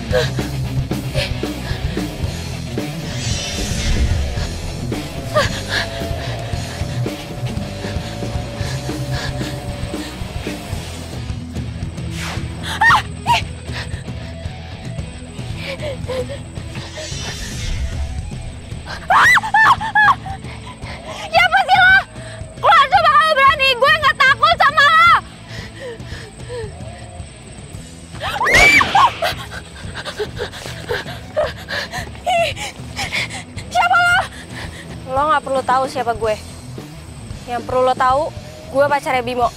Siapa sih lo? Keluar coba kalau berani, gue nggak takut sama lo. Siapa lo? Lo nggak perlu tahu siapa gue. Yang perlu lo tahu, gue pacarnya Bimo.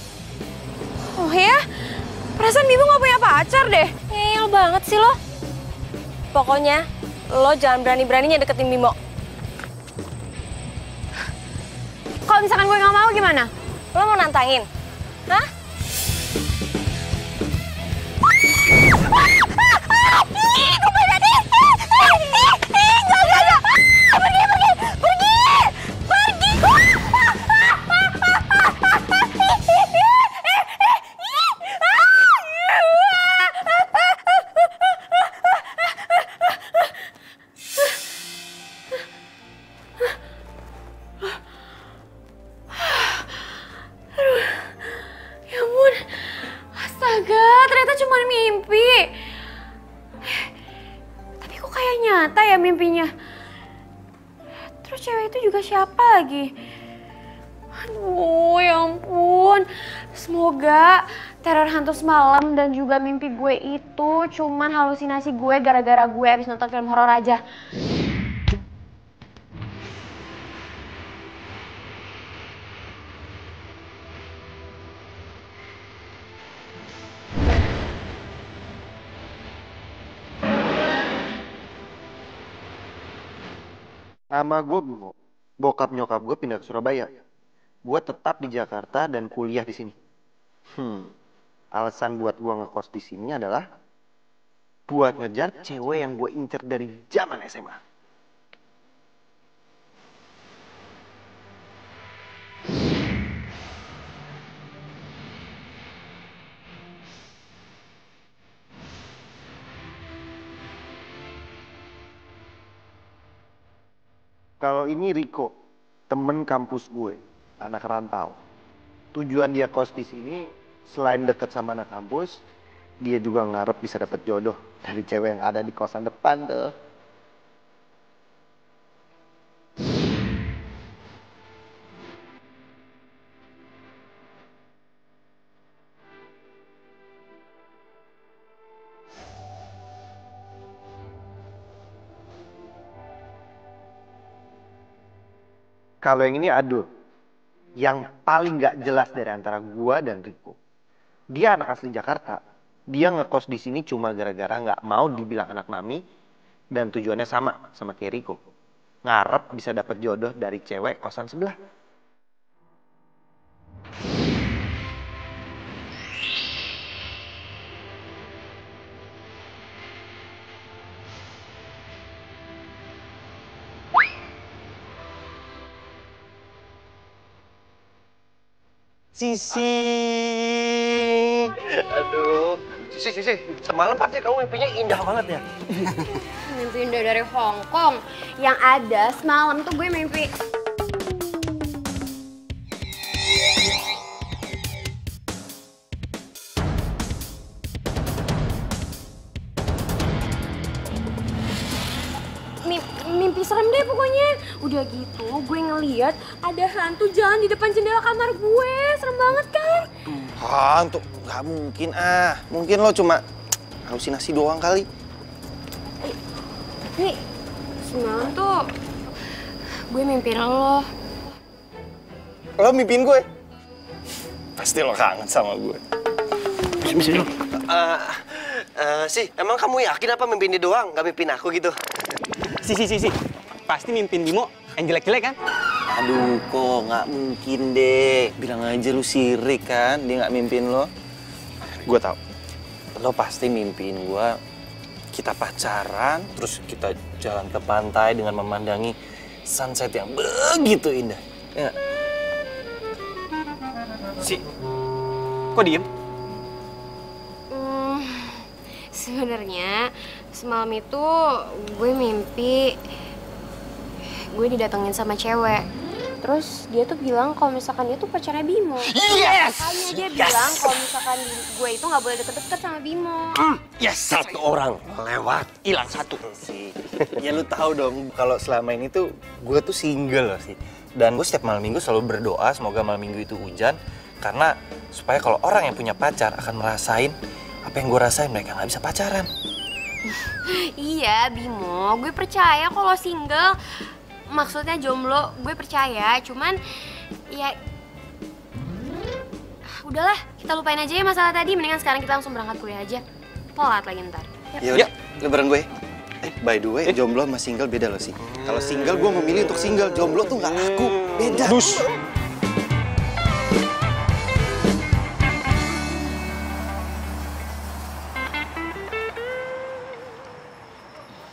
Oh ya? Perasaan Bimo nggak punya pacar deh. Ngeyel banget sih lo. Pokoknya, lo jangan berani-beraninya deketin Bimo. Kalau misalkan gue nggak mau gimana? Lo mau nantangin? Hah? Astaga, ternyata cuma mimpi. Tapi kok kayak nyata ya mimpinya. Terus cewek itu juga siapa lagi? Aduh, ya ampun. Semoga teror hantu semalam dan juga mimpi gue itu cuman halusinasi gue gara-gara gue habis nonton film horor aja. Nama gue Bimo. Bokap nyokap gue pindah ke Surabaya. Gue tetap di Jakarta dan kuliah di sini. Alasan buat gue ngekos di sini adalah buat ngejar cewek yang gue incer dari zaman SMA. Kalau ini Riko, temen kampus gue, anak rantau. Tujuan dia kos di sini, selain deket sama anak kampus, dia juga ngarep bisa dapet jodoh dari cewek yang ada di kosan depan tuh. Kalau yang ini Adul, yang paling gak jelas dari antara gua dan Riko. Dia anak asli Jakarta. Dia ngekos di sini cuma gara-gara nggak mau dibilang anak mami dan tujuannya sama kayak Riko. Ngarep bisa dapet jodoh dari cewek kosan sebelah. Sisi. Aduh. Sisi. Semalam pasti kamu mimpinya indah banget ya. Mimpi indah dari Hong Kong. Yang ada semalam tuh gue mimpi. Mimpi serem deh pokoknya. Udah gitu gue ngeliat ada hantu jalan di depan jendela kamar gue. Serem banget kan? Hantu? Gak mungkin ah. Mungkin lo cuma halusinasi doang kali. Nih, semalam tuh gue mimpiin lo. Lo mimpiin gue? Pasti lo kangen sama gue. Misi lo. Sih, emang kamu yakin apa mimpiin dia doang? Gak mimpiin aku gitu? Si. Pasti mimpin Bimo yang jelek-jelek kan? Aduh, kok nggak mungkin deh. Bilang aja lu sirik kan, dia nggak mimpin lo. Gue tau, lo pasti mimpiin gue. Kita pacaran, terus kita jalan ke pantai dengan memandangi sunset yang begitu indah. Ya gak? Si, kok diem? Sebenarnya Semalam itu gue mimpi gue didatengin sama cewek. Terus dia tuh bilang kalau misalkan dia tuh pacarnya Bimo. Yes! Makanya dia bilang kalau misalkan gue itu nggak boleh deket-deket sama Bimo. Yes, satu orang lewat, hilang satu. Sih. Ya lu tahu dong kalau selama ini tuh gue tuh single loh sih. Dan gue setiap malam minggu selalu berdoa semoga malam minggu itu hujan. Karena supaya kalau orang yang punya pacar akan merasain apa yang gue rasain, mereka nggak bisa pacaran. Iya Bimo, gue percaya kalau single. Maksudnya jomblo, gue percaya. Cuman ya udahlah, kita lupain aja ya masalah tadi. Mendingan sekarang kita langsung berangkat kuliah aja. Telat lagi ntar. Yaudah, lu bareng gue. By the way, jomblo sama single beda loh sih. Kalau single gue memilih untuk single, jomblo tuh nggak laku. Beda. Dus.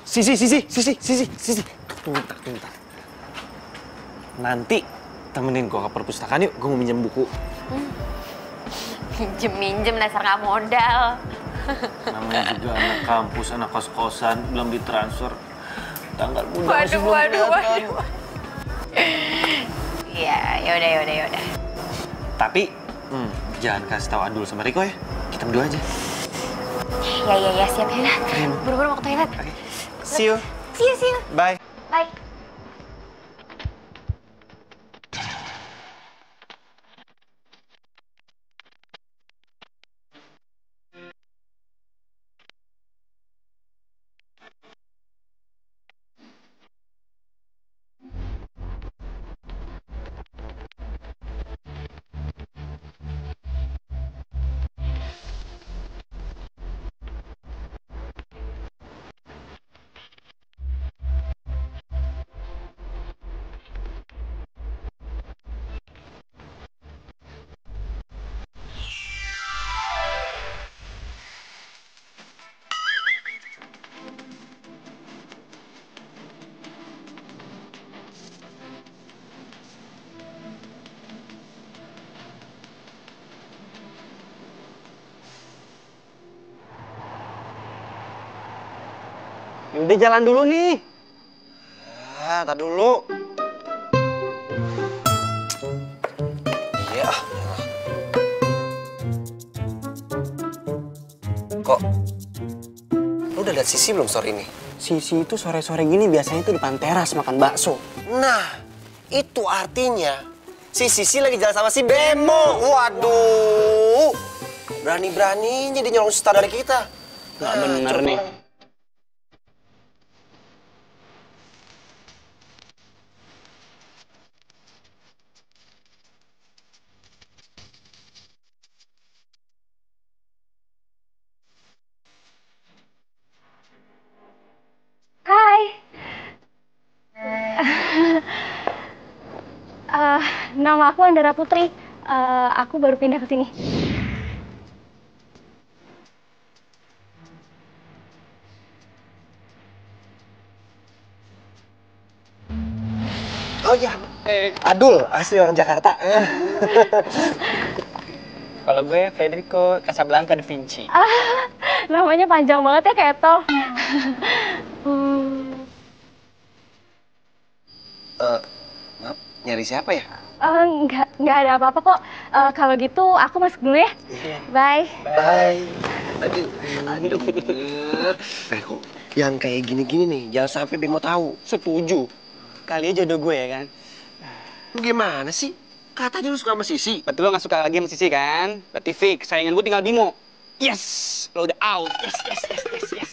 Sisi. Tunggu. Nanti temenin gue ke perpustakaan yuk, gue mau minjem buku. Minjem dasar nggak modal. Namanya juga anak kampus, anak kos-kosan, belum ditransfer. Tanggal bulan masih belum kelihatan. Iya, yaudah. Tapi, jangan kasih tahu Adul sama Riko ya. Kita berdua aja. Ya, siap ya. Buru-buru mau ke toilet. Oke. See you. See you. Bye. Bye. Udah jalan dulu nih. Tar dulu. Iya. Kok? Lu udah lihat Sisi belum sore ini? Sisi itu sore-sore gini biasanya tuh depan teras makan bakso. Nah, itu artinya si Sisi lagi jalan sama si Bemo. Waduh. Berani-beraninya dia nyolong star dari kita. Gak bener nih. Hai. Nama aku Andara Putri. Aku baru pindah ke sini. Oh iya, Adul, asli orang Jakarta. Kalau gue Federico Casablanca da Vinci. Namanya panjang banget ya, Keto. Maaf, nyari siapa ya? Nggak ada apa-apa kok. Kalau gitu aku masuk dulu ya. Bye. Bye. Aduh. Kok yang kayak gini-gini nih, jangan sampai Bemo tahu. Setuju. Kali aja jodoh gue ya kan. Lu gimana sih? Katanya lu suka sama Sisi. Berarti lo gak suka lagi sama Sisi kan? Berarti fix, saingan gue tinggal Bimo. Yes, lo udah out. Yes.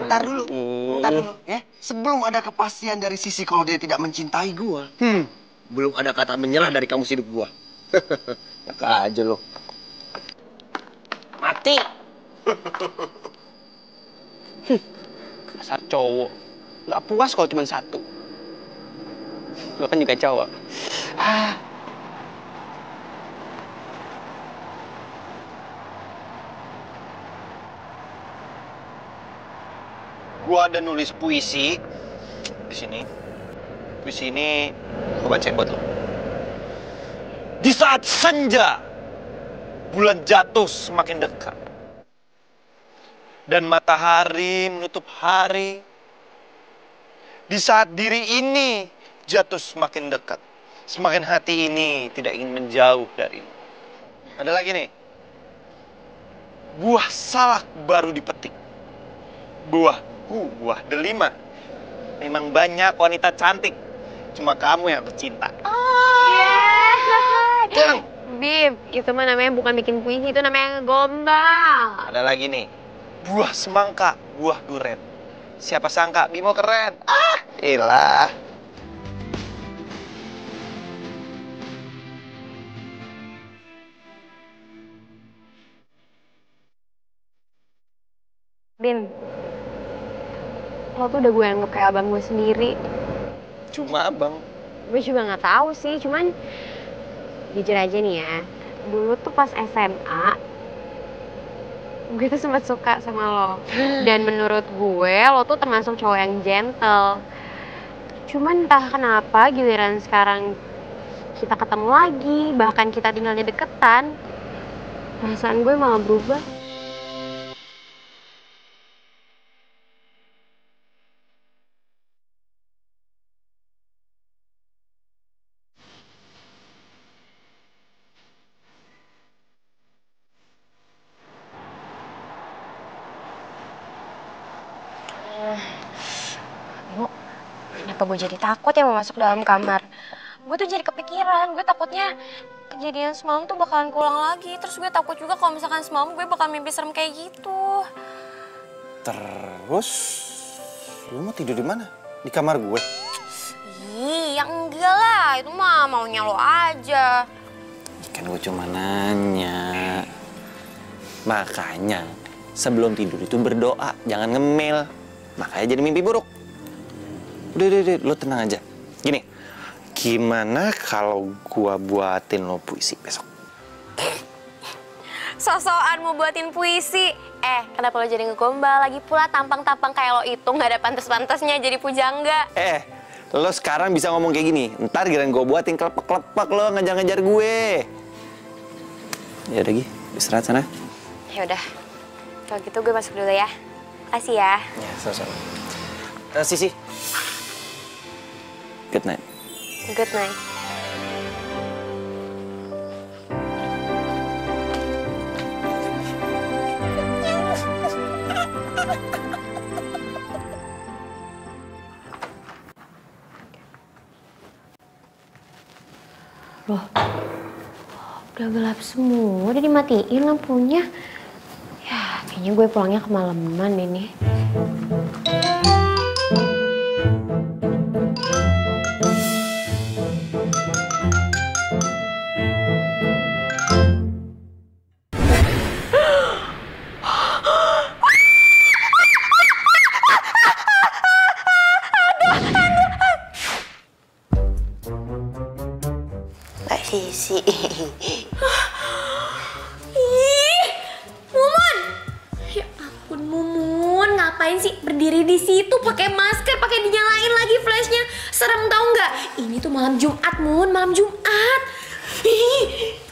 Ntar dulu, ya. Sebelum ada kepastian dari Sisi kalau dia tidak mencintai gua, belum ada kata menyerah dari kamu hidup gua. Enak aja lo. Mati. Dasar cowok. Gak puas kalau cuma satu. Lo kan juga cowok. Gua ada nulis puisi di sini. Puisi ini gua bacain buat lo. Di saat senja, bulan jatuh semakin dekat. Dan matahari menutup hari. Di saat diri ini jatuh semakin dekat. Semakin hati ini tidak ingin menjauh darimu. Ada lagi nih. Buah salak baru dipetik. Buah delima. Memang banyak wanita cantik. Cuma kamu yang tercinta. Jangan. Bim, itu mah namanya bukan bikin puisi, itu namanya gombal. Ada lagi nih. Buah semangka, buah duren. Siapa sangka Bimo keren. Ilah. Bim, lo tuh udah gue anggap kayak abang gue sendiri. Cuma abang. Gue juga nggak tahu sih, cuman jujur aja nih ya. Dulu tuh pas SMA, gue tuh sempat suka sama lo. Dan menurut gue, lo tuh termasuk cowok yang gentle. Cuman entah kenapa giliran sekarang kita ketemu lagi, bahkan kita tinggalnya deketan, perasaan gue malah berubah. Bimo, kenapa gue jadi takut ya mau masuk dalam kamar? Gue tuh jadi kepikiran, gue takutnya kejadian semalam tuh bakalan keulang lagi. Terus gue takut juga kalau misalkan semalam gue bakal mimpi serem kayak gitu. Terus, lu mau tidur di mana? Di kamar gue? Ih, ya enggak lah, itu mah maunya lo aja. Kan gue cuma nanya. Makanya, sebelum tidur itu berdoa, jangan ngemil. Makanya jadi mimpi buruk. Udah, lo tenang aja. Gini, gimana kalau gua buatin lo puisi besok? So-soan mau buatin puisi. Kenapa lo jadi ngegombal? Lagi pula tampang-tampang kayak lo itu nggak ada pantas-pantasnya jadi pujangga. Lo sekarang bisa ngomong kayak gini. Ntar giliran gue buatin kelepek-kelepek lo ngejar-ngejar gue. Ya udah Gi, istirahat sana. Ya udah, kalau gitu gue masuk dulu ya. Kasih ya. Ya, sama-sama. Sisi. Good night. Good night. Loh, udah gelap semua, udah dimatiin lampunya. Ya, kayaknya gue pulangnya kemalaman ini. Mbak Sisi. Ih, Mumun! Ya ampun Mumun, ngapain sih berdiri di situ pakai masker, pakai dinyalain lagi flashnya? Serem tau nggak? Ini tuh malam Jumat, Mun, malam Jumat.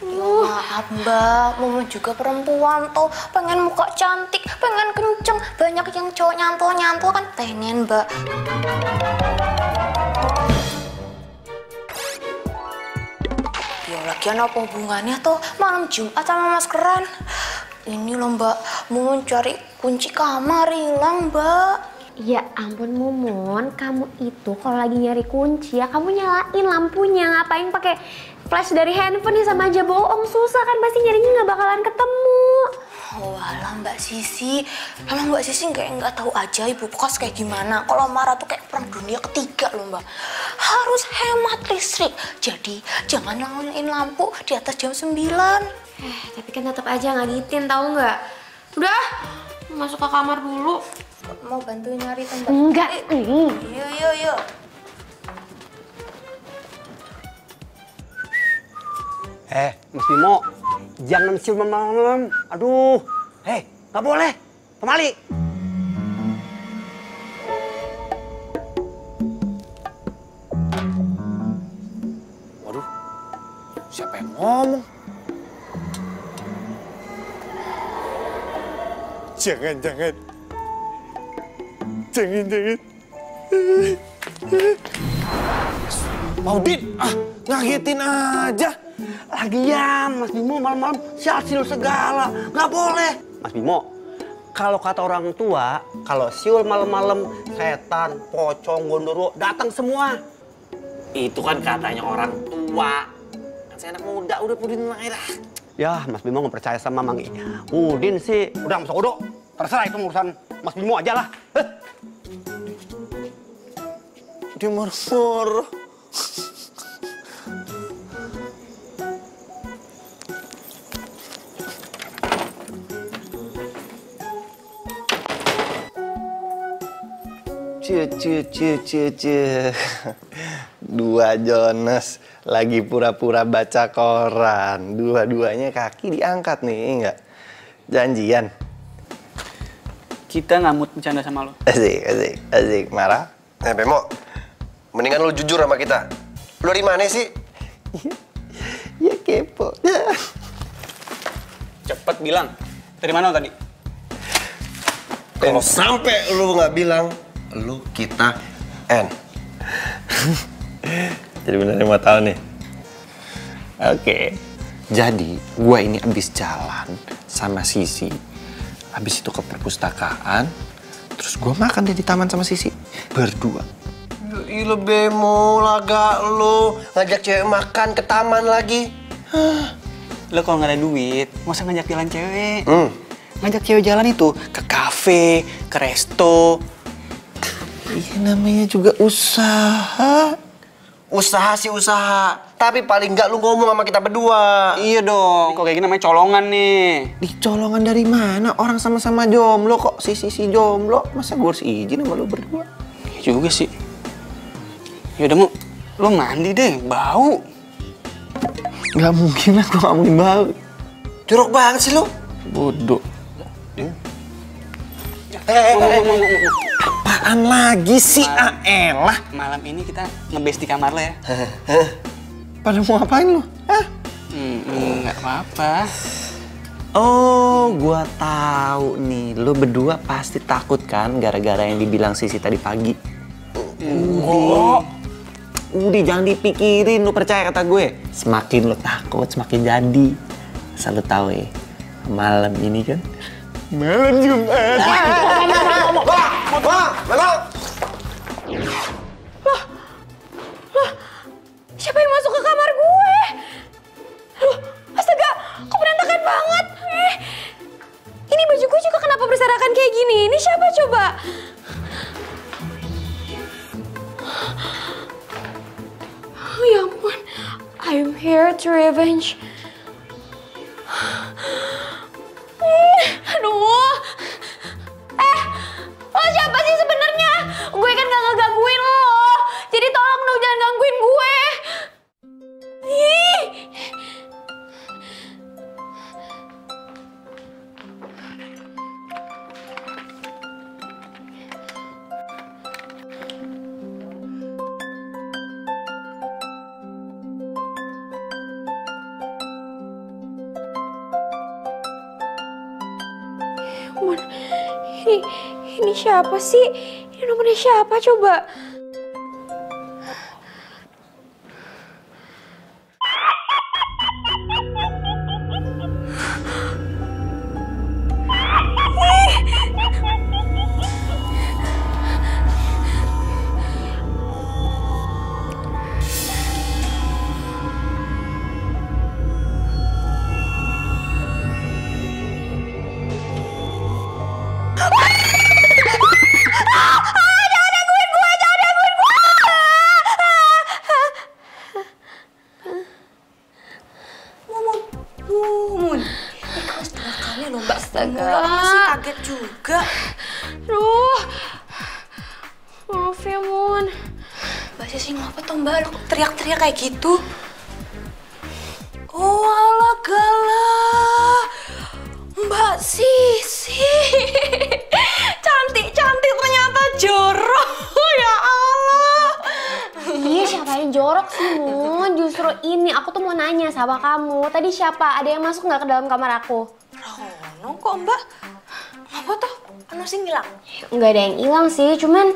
Maaf Mbak, Mumun juga perempuan tuh, pengen muka cantik, pengen kenceng. Banyak yang cowok nyantol-nyantol kan pengen Mbak. Ya lagian apa hubungannya tuh malam Jumat sama maskeran? Ini loh Mbak, Mumun cari kunci kamar hilang Mbak. Ya ampun Mumun, kamu itu kalau lagi nyari kunci ya kamu nyalain lampunya. Ngapain pakai flash dari handphone ya, sama aja bohong. Susah kan, pasti nyarinya nggak bakalan ketemu. Walah Mbak Sisi, emang Mbak Sisi nggak tahu aja ibu kos kayak gimana. Kalau marah tuh kayak perang dunia ketiga loh Mbak. Harus hemat listrik, jadi jangan nyalain lampu di atas jam 9. Tapi kan tetap aja ngagitin, tahu nggak? Udah, masuk ke kamar dulu. Mau bantu nyari tempat? Enggak. Yuk. Mas Bimo, jangan siul malam-malam. Aduh, nggak boleh. Pemali. Waduh, siapa yang ngomong? Jangan. Maudin, ngagetin aja. Lagian Mas Bimo malam-malam sial-siul segala, nggak boleh. Mas Bimo, kalau kata orang tua, kalau siul malam-malam setan, pocong, gondoro datang semua. Itu kan katanya orang tua. Kan saya anak muda, udah Udin aja dah. Ya, Mas Bimo nggak percaya sama Mang Udin sih. Udah, Mas Odo, terserah itu urusan Mas Bimo aja lah. Dia marah-marah. Dua Jonas lagi pura-pura baca koran. Dua-duanya kaki diangkat nih, enggak? Janjian. Kita nggak mood bercanda sama lo. Asik. Marah? Bemo, mendingan lu jujur sama kita. Lu dari mana sih? Ya kepo. Cepet bilang. Dari mana lo tadi? Kalau sampai lu nggak bilang, lu kita N. Jadi beneran mau tahu nih. Oke. Jadi gua ini abis jalan sama Sisi. Habis itu ke perpustakaan. Terus gua makan deh di taman sama Sisi. Berdua. Gila Bemo, laga lu ngajak cewek makan ke taman lagi. Lo kalau nggak ada duit, masa ngajak jalan cewek? Ngajak cewek jalan itu ke kafe, ke resto. Iya namanya juga usaha. Usaha sih usaha, tapi paling nggak lu ngomong sama kita berdua. Iya dong, kok kayak gini namanya colongan nih. Dicolongan dari mana? Orang sama-sama jomblo kok. Si jomblo. Masa gue harus izin sama lu berdua? Iya juga sih. Yaudah mau, lo mandi deh, bau. Gak mungkin lah, gue gak mungkin bau. Jorok banget sih lu. Bodoh. Apaan lagi sih? Elah. Malam ini kita ngebase di kamar lo ya. Pada mau ngapain lu? Nggak apa-apa. Oh, gua tahu nih. Lu berdua pasti takut kan gara-gara yang dibilang Sisi tadi pagi. Udah jangan dipikirin, lu percaya kata gue. Semakin lu takut, semakin jadi. Asal lu tahu ya, malam ini kan malam Jumat. Loh, siapa yang masuk ke kamar gue? Loh, astaga, kok berantakan banget? Ini baju gue juga kenapa berserakan kayak gini? Ini siapa coba? Oh ya ampun, I'm here to revenge. Aduh, lo siapa sih sebenarnya? Gue kan gak ngegangguin lo, jadi tolong dong jangan gangguin gue. Ih. Man, ini siapa sih? Ini nomornya siapa coba? Kaget juga. Aduh, maaf ya Mun. Mbak Sisi ngapa tuh Mbak? Lu teriak-teriak kayak gitu? Oh alah galah. Mbak Sisi. Cantik-cantik ternyata jorok. Ya Allah. Iya, siapa yang jorok sih Mun? Justru ini aku tuh mau nanya sama kamu. Tadi siapa? Ada yang masuk nggak ke dalam kamar aku? Rono kok Mbak? Ngapa ono sing hilang. Nggak ada yang hilang sih, cuman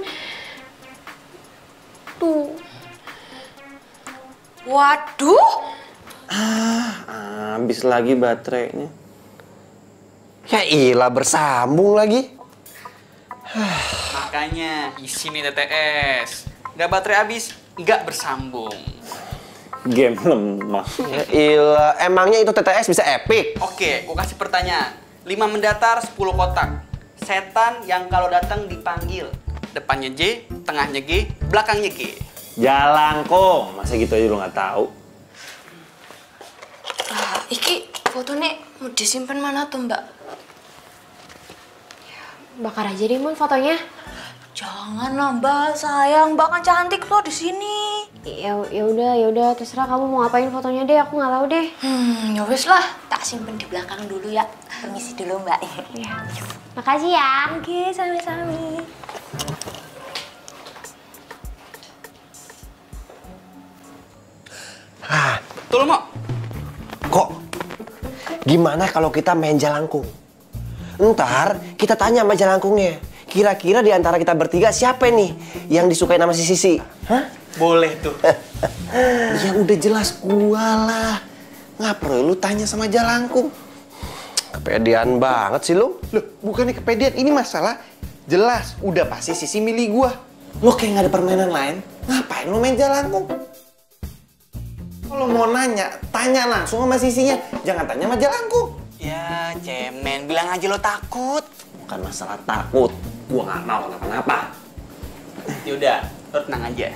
tuh. Waduh. Habis lagi baterainya. Ya ilah, bersambung lagi. Makanya isi nih TTS. Nggak baterai habis, nggak bersambung. Game lemah. Ya ilah, emangnya itu TTS bisa epic? Oke, gua kasih pertanyaan. 5 mendatar, 10 kotak. Setan yang kalau datang dipanggil. Depannya J, tengahnya G, belakangnya G. Jalangkung, masa gitu aja lu nggak tahu? Iki fotonya mau disimpan mana tuh Mbak? Bakar aja deh, Mon, fotonya. Jangan lah Mbak, sayang Mbak kan cantik loh di sini. Ya udah, terserah kamu mau ngapain fotonya deh, aku nggak tahu deh. Ya wes lah, tak simpen di belakang dulu ya. Permisi dulu Mbak. Ya. Makasih ya. Oke, sami-sami. Tuh lo mau? Kok? Gimana kalau kita main jalangkung? Ntar kita tanya sama jalangkungnya. Kira-kira di antara kita bertiga siapa nih yang disukai sama si Sisi? Hah? Boleh tuh. Ya udah jelas gua lah. Nggak perlu lu tanya sama jalangkung. Kepedean banget sih lu. Loh, bukannya kepedean, ini masalah jelas. Udah pasti Sisi milih gua. Lu kayak nggak ada permainan lain. Ngapain lu main jalangkung? Kalau mau nanya, tanya langsung sama Sisinya. Jangan tanya sama jalangkung. Ya, cemen. Bilang aja lo takut. Bukan masalah takut. Gua nggak mau kenapa-napa. Yaudah, lo tenang aja.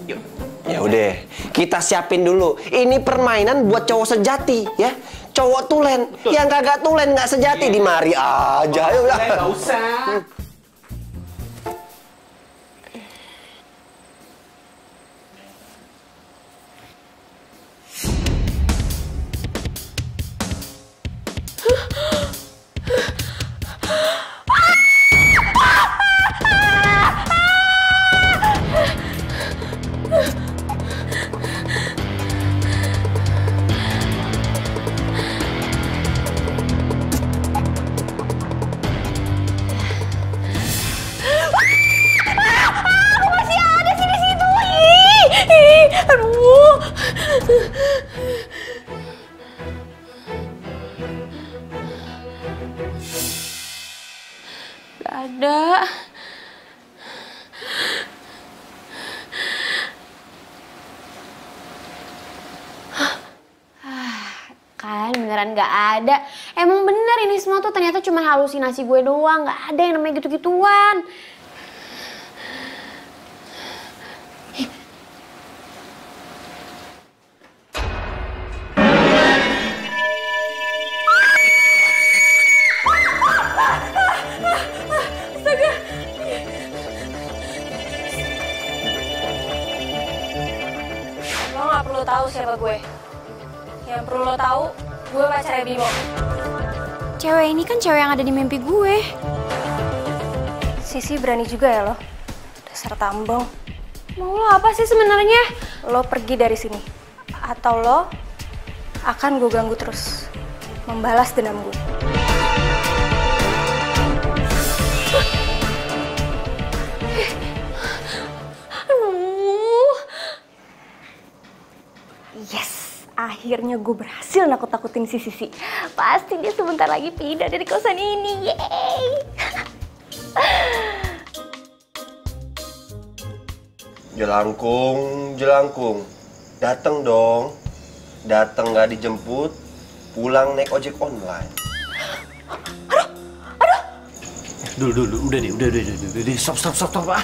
Yuk. Ya udah, kita siapin dulu. Ini permainan buat cowok sejati, ya. Cowok tulen, yang kagak tulen nggak sejati di mari aja. Ayo lah. Nggak usah. Aduh. Gak ada. Kan beneran gak ada. Emang bener ini semua tuh ternyata cuma halusinasi gue doang. Gak ada yang namanya gitu-gituan. Lo nggak perlu tahu siapa gue. Yang perlu lo tahu, gue pacarnya Bimo. Cewek ini kan cewek yang ada di mimpi gue. Sisi berani juga ya lo. Dasar tambang. Mau lo apa sih sebenarnya? Lo pergi dari sini. Atau lo akan gue ganggu terus. Membalas dendam gue. Aduh. Yes, akhirnya gue berhasil nakut-nakutin si Sisi. Pasti dia sebentar lagi pindah dari kosan ini. Yeay. Jelangkung, jelangkung. Dateng dong. Dateng nggak dijemput, pulang naik ojek online. Dulu, udah deh, stop, ah.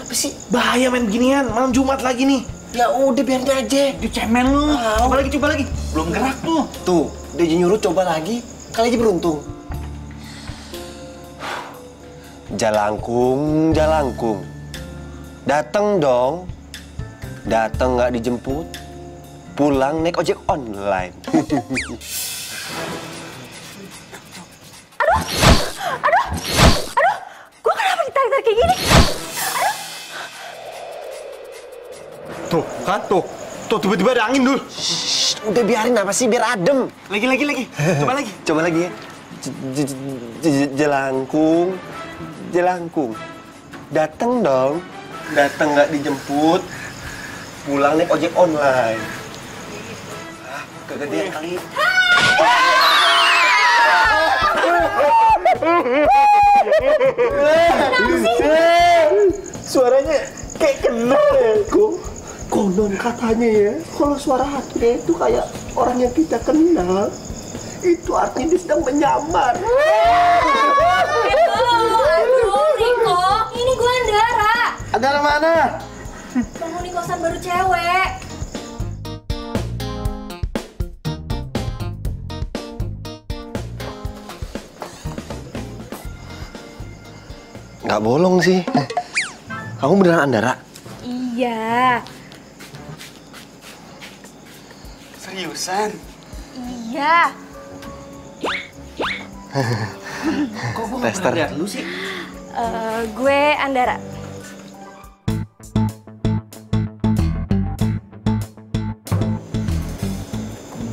Apa sih? Bahaya main beginian, malam Jumat lagi nih. Ya udah biarin aja. Dia cemen lu. Coba lagi. Belum gerak tuh. Tuh, dia nyuruh coba lagi. Kali aja beruntung. Jalangkung, jalangkung. Dateng dong. Dateng nggak dijemput, pulang naik ojek online. Aduh, gue kenapa ditarik-tarik kayak gini? Tuh, kan? Tuh, tiba-tiba ada angin dulu. Shh, udah biarin apa sih, biar adem. Lagi. Coba lagi. Coba lagi ya. Jelangkung, jelangkung. Dateng dong. Dateng nggak dijemput. Pulang naik ojek online. Ah, kegedean kali. Suaranya kayak kenal ya, kok. Konon katanya ya, kalau suara hatinya itu kayak orang yang kita kenal, itu artinya dia sedang menyamar. Aduh, Riko, ini gue Andara. Andara mana? Penghuni kosan baru cewek. Nggak bolong sih. Kamu beneran Andara? Iya. Seriusan? Iya. Kok gue Tester. pernah lihat lu sih? Gue Andara.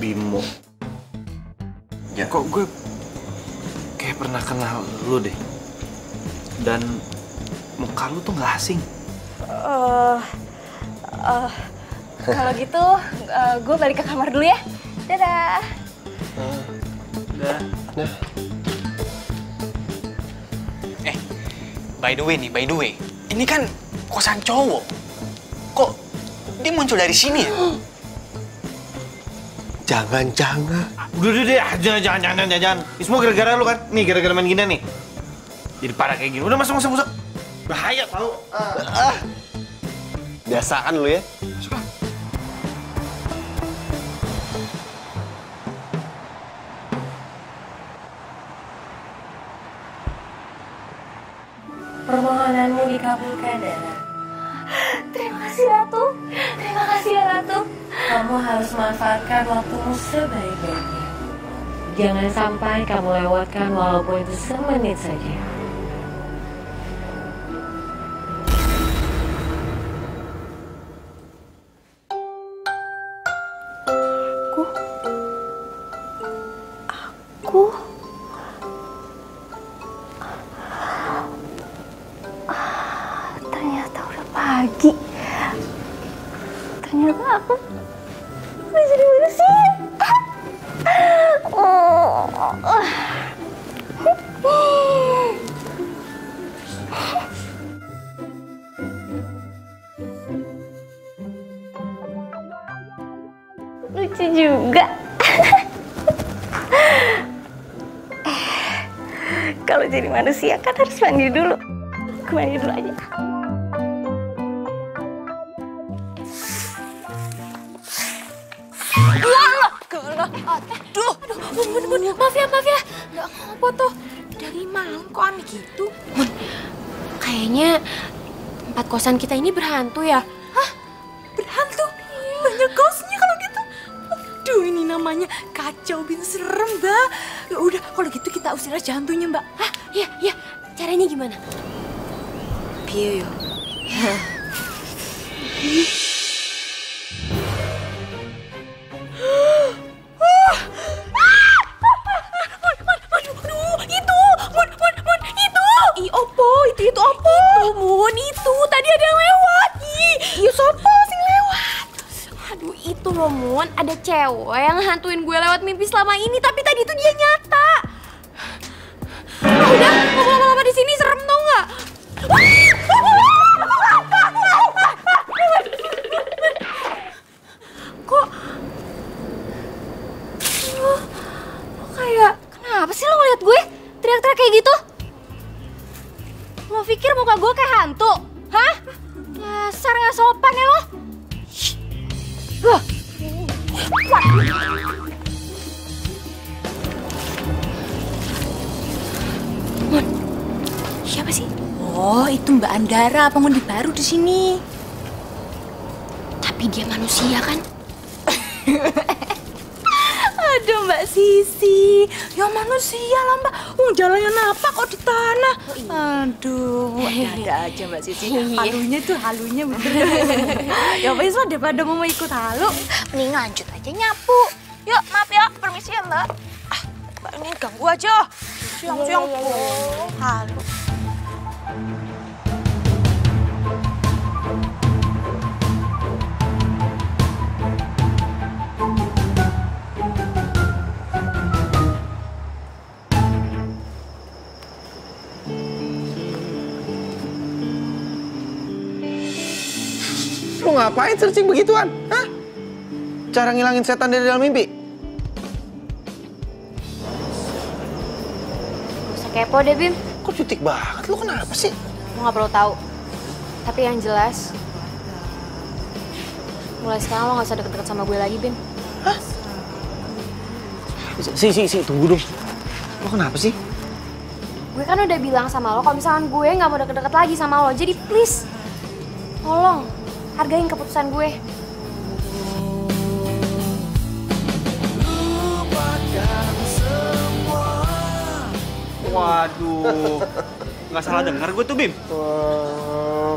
Bimo. Ya kok gue kayak pernah kenal lu deh. Dan muka lu tuh nggak asing. Kalau gitu, gue balik ke kamar dulu ya. Dadah. Udah. Nah, By the way. Ini kan kosan cowok. Kok dia muncul dari sini ya? jangan-jangan. Udah deh, jangan. Ini semua gara-gara lu kan? Nih, gara-gara main gini nih. Jadi parah kayak gini. Udah masuk. Bahaya tau. Biasaan lu ya. Permohonanmu dikabulkan, Dara. Terima kasih, Ratu. Terima kasih ya, Ratu. Kamu harus manfaatkan waktumu sebaik-baiknya. Jangan sampai kamu lewatkan walaupun itu semenit saja. Aku... ternyata udah pagi. Ternyata aku udah jadi manusia. Lucu juga. Kalau jadi manusia kan harus mandi dulu. Gue mandi dulu aja. Aduh, Mun, maaf ya. Nggak ngapa tuh. Dari malam kok aneh gitu? Mun, kayaknya tempat kosan kita ini berhantu ya? Hah? Berhantu? Banyak ghostnya kalau gitu. Aduh, ini namanya kacau bin serem, Mbak. Ya udah, kalau gitu kita usir aja hantunya, Mbak. Hah? Iya. Caranya gimana? Piye yo? Itu apa? Itu tadi ada yang lewat. Iya, siapa sih lewat? Aduh, itu loh, Mun. Ada cewek yang hantuin gue lewat mimpi selama ini, tapi tadi itu dia nyata. Udah, mau lama-lama di sini serem tau nggak? Kok kayak kenapa sih lo ngeliat gue teriak-teriak kayak gitu? Lo pikir muka gue kayak hantu? Hah? Dasar nggak sopan ya lo? Wah. Mon, siapa sih? Oh, itu Mbak Andara, penghuni baru di sini. Tapi dia manusia kan? Aduh, Mbak Sisi. Ya manusia lah, Mbak. Jalannya napak kok di tanah. Aduh, ada aja Mbak Sisi. Halunya tuh, halunya bener. Ya wes lah, daripada mau ikut halu, mending lanjut aja nyapu. Yuk, maaf ya, permisi ya Mbak. Mbak ini ganggu aja. Siang-siang. Halu. Lu ngapain searching begituan? Hah? Cara ngilangin setan dari dalam mimpi? Gak usah kepo deh, Bim. Kok cutik banget? Lu kenapa sih? Lo gak perlu tahu. Tapi yang jelas, mulai sekarang lo gak usah deket-deket sama gue lagi, Bim. Hah? Si, tunggu dong. Lo kenapa sih? Gue kan udah bilang sama lo kalau misalkan gue gak mau deket-deket lagi sama lo. Jadi please, tolong hargain keputusan gue. Waduh, nggak salah dengar gue tuh, Bim.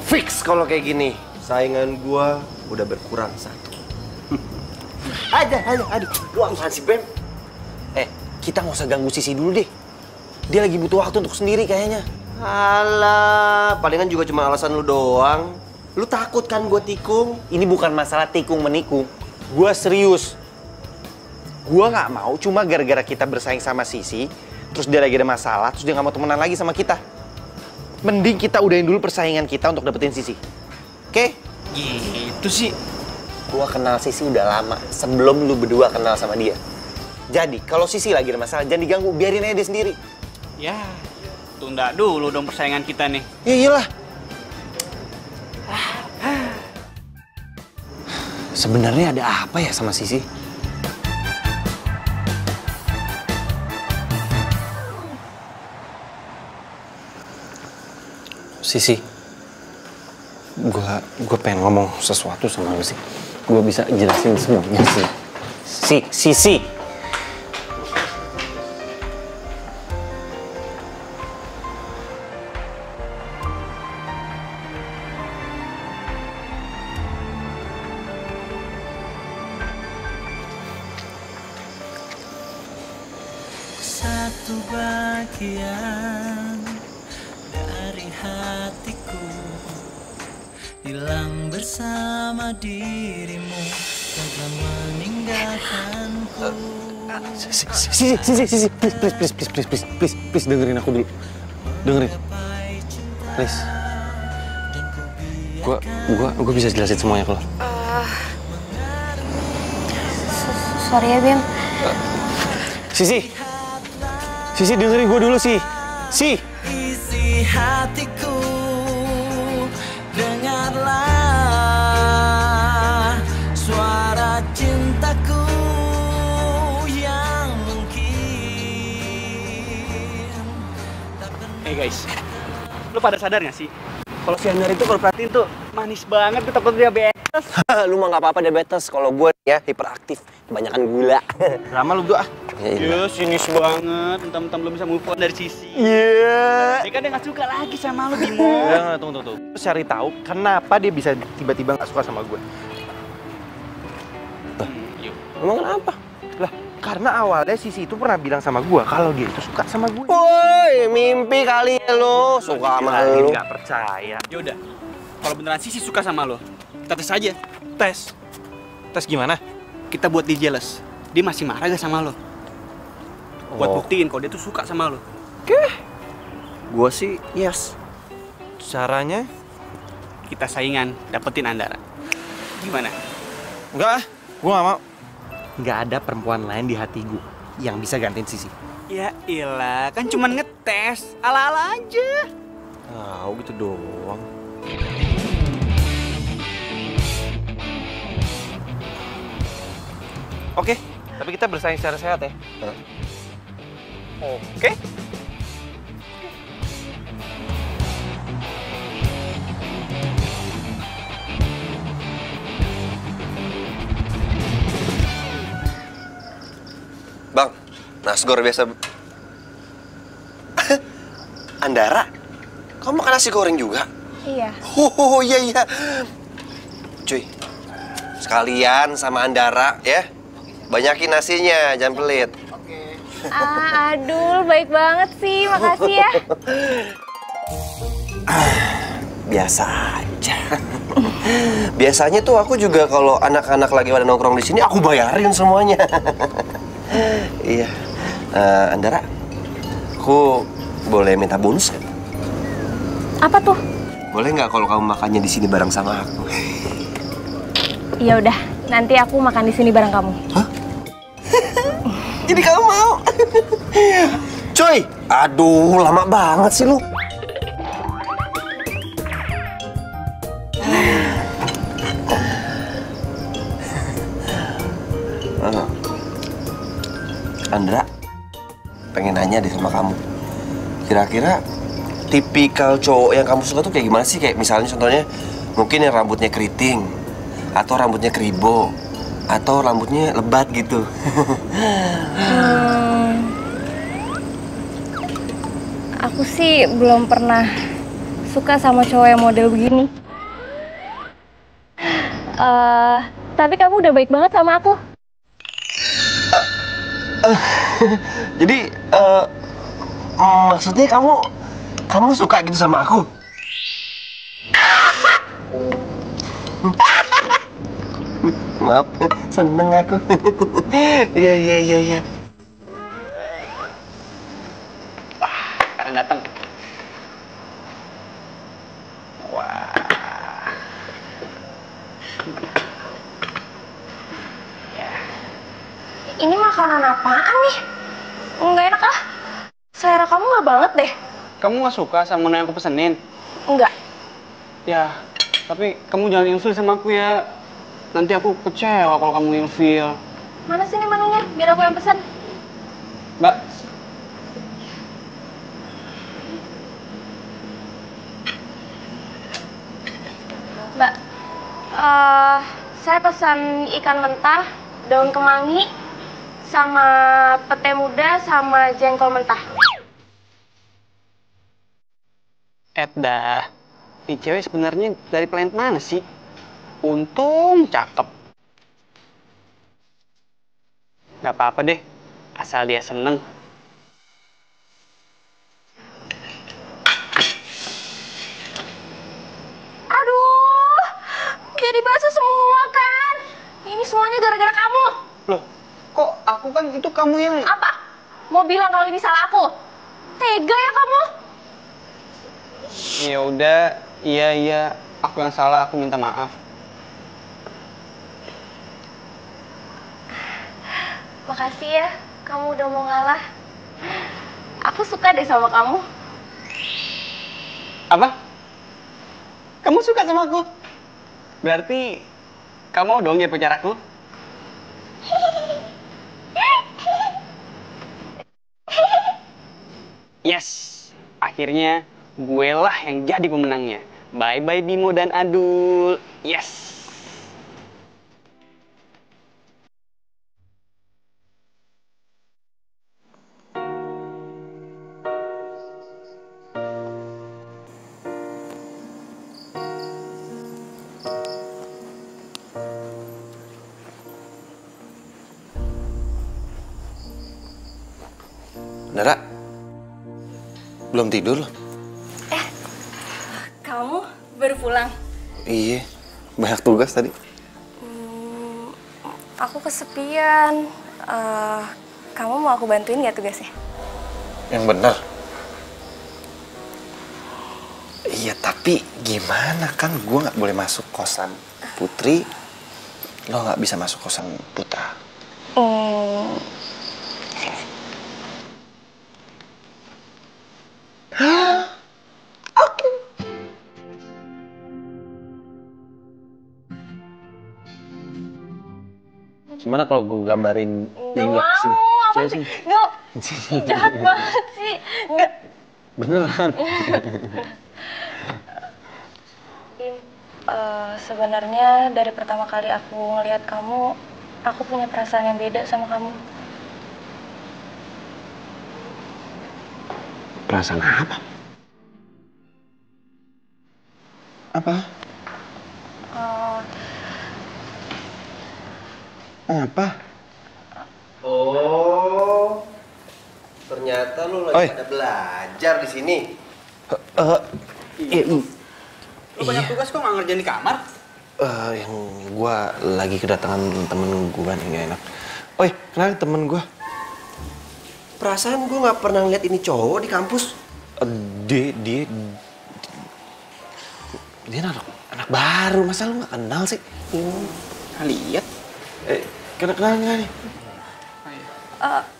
Fix kalau kayak gini. Saingan gua udah berkurang 1. Aduh. Lu apaan sih, Bem? Kita nggak usah ganggu Sisi dulu deh. Dia lagi butuh waktu untuk sendiri kayaknya. Alah, palingan juga cuma alasan lu doang. Lu takut kan gua tikung? Ini bukan masalah tikung menikung. Gua serius. Gua nggak mau cuma gara-gara kita bersaing sama Sisi, terus dia lagi ada masalah, terus dia nggak mau temenan lagi sama kita. Mending kita udahin dulu persaingan kita untuk dapetin Sisi. Oke? Gitu sih. Gua kenal Sisi udah lama, sebelum lu berdua kenal sama dia. Jadi, kalau Sisi lagi ada masalah, jangan diganggu, biarin aja dia sendiri. Ya, tunda dulu dong persaingan kita nih. Ya iyalah. Sebenarnya ada apa ya sama Sisi? Sisi, gue pengen ngomong sesuatu sama lu sih. Gue bisa jelasin semuanya sih. Sisi. Satu bagian dari hatiku hilang bersama dirimu, telah meninggalkanku. Sisi, please dengerin aku dulu. Dengerin, please. Gua bisa jelasin semuanya ke lo. Sorry ya, Bim. Sisi dengerin gue dulu sih. Isi hatiku, dengarlah suara cintaku yang mungkin. Guys, lu pada sadar gak sih? Kalau si Andar itu kalau perhatiin tuh manis banget, tuh takut diabetes. Lu mah nggak apa-apa diabetes. Kalau gue ya hiperaktif, kebanyakan gula. Lama lu berdua. Ya, sinis banget. Mentang-mentang belum bisa move on dari Sisi. Iya. Dia kan dia nggak suka lagi sama lu, Bimo. Tunggu. Terus cari tahu kenapa dia bisa tiba-tiba nggak suka sama gue. Emang kenapa? Lah, karena awalnya Sisi itu pernah bilang sama gue kalau dia itu suka sama gue. Woi, mimpi kali ya lo. Suka sama lo. Nggak percaya. Yaudah, kalau beneran Sisi suka sama lo, kita tes aja. Tes. Tes gimana? Kita buat dia jealous. Dia masih marah gak sama lo? Buat buktiin kalau dia tuh suka sama lo. Oke. Gue sih yes. Caranya? Kita saingan, dapetin Andara. Gimana? Enggak, gue nggak mau. Nggak ada perempuan lain di hati gue yang bisa gantiin Sisi. Ya ilah, kan cuman ngetes. Ala-ala aja. Tahu gitu doang. Oke, tapi kita bersaing secara sehat ya. Oke. Bang, nasgor biasa. Andara, kamu makan nasi goreng juga? Iya. Oh iya. Cuy, sekalian sama Andara ya. Banyakin nasinya, jangan pelit. Aduh, baik banget sih. Makasih ya. Biasa aja. Biasanya tuh aku juga kalau anak-anak lagi pada nongkrong di sini aku bayarin semuanya. Iya. Andara, aku boleh minta bonus kan? Apa tuh? Boleh nggak kalau kamu makannya di sini bareng sama aku? Ya udah, nanti aku makan di sini bareng kamu. Hah? Jadi kamu mau? Coy, aduh lama banget sih lu. Andra, pengen nanya deh sama kamu. Kira-kira tipikal cowok yang kamu suka tuh kayak gimana sih? Kayak misalnya contohnya mungkin yang rambutnya keriting, atau rambutnya keribo, atau rambutnya lebat gitu. Aku sih belum pernah suka sama cowok yang model begini. Tapi kamu udah baik banget sama aku. Jadi, maksudnya kamu suka gitu sama aku? Maaf, seneng aku. Iya. Sekarang datang. Ini makanan apaan nih? Nggak enak ah. Selera kamu nggak banget deh. Kamu nggak suka sama menu yang aku pesenin? Enggak. Ya, tapi kamu jangan ilfil sama aku ya. Nanti aku kecewa kalau kamu ilfil. Mana sih nih menunya? Biar aku yang pesen. Mbak. Mbak, saya pesan ikan mentah, daun kemangi, sama pete muda, sama jengkol mentah. Dah, ini cewek sebenarnya dari planet mana sih? Untung cakep. Gak apa-apa deh, asal dia seneng. Aduh, jadi basuh semua kan? Ini semuanya gara-gara kamu. Loh, kok aku kan itu kamu yang... Apa? Mau bilang kalau ini salah aku? Tega ya kamu? Ya udah, iya, aku yang salah, aku minta maaf. Makasih ya, kamu udah mau ngalah. Aku suka deh sama kamu. Apa? Kamu suka sama aku? Berarti kamu mau dong jadi pacar aku? Yes, akhirnya gue lah yang jadi pemenangnya. Bye-bye Bimo dan Adul. Yes. Nara, belum tidur loh? Kamu baru pulang? Iya, banyak tugas tadi. Aku kesepian. Kamu mau aku bantuin nggak tugasnya? Yang benar. Iya, tapi gimana kan gue nggak boleh masuk kosan Putri, lo nggak bisa masuk kosan Putra. Oke. Gimana kalau gue gambarin Nggak sini? mau, apa sih? Nggak, jahat banget sih. Nggak. Beneran? Sebenarnya dari pertama kali aku ngelihat kamu, aku punya perasaan yang beda sama kamu. Perasaan apa? Apa? Apa? Oh, ternyata lu lagi pada belajar di sini. Lu banyak tugas kok nggak ngerjain di kamar? Yang gua lagi kedatangan temen gua nih, nggak enak. Oi, kenalin temen gua. Perasaan gua nggak pernah ngeliat ini cowok di kampus. Dia anak baru, masa lu nggak kenal sih? Lihat. Kenal nggak nih?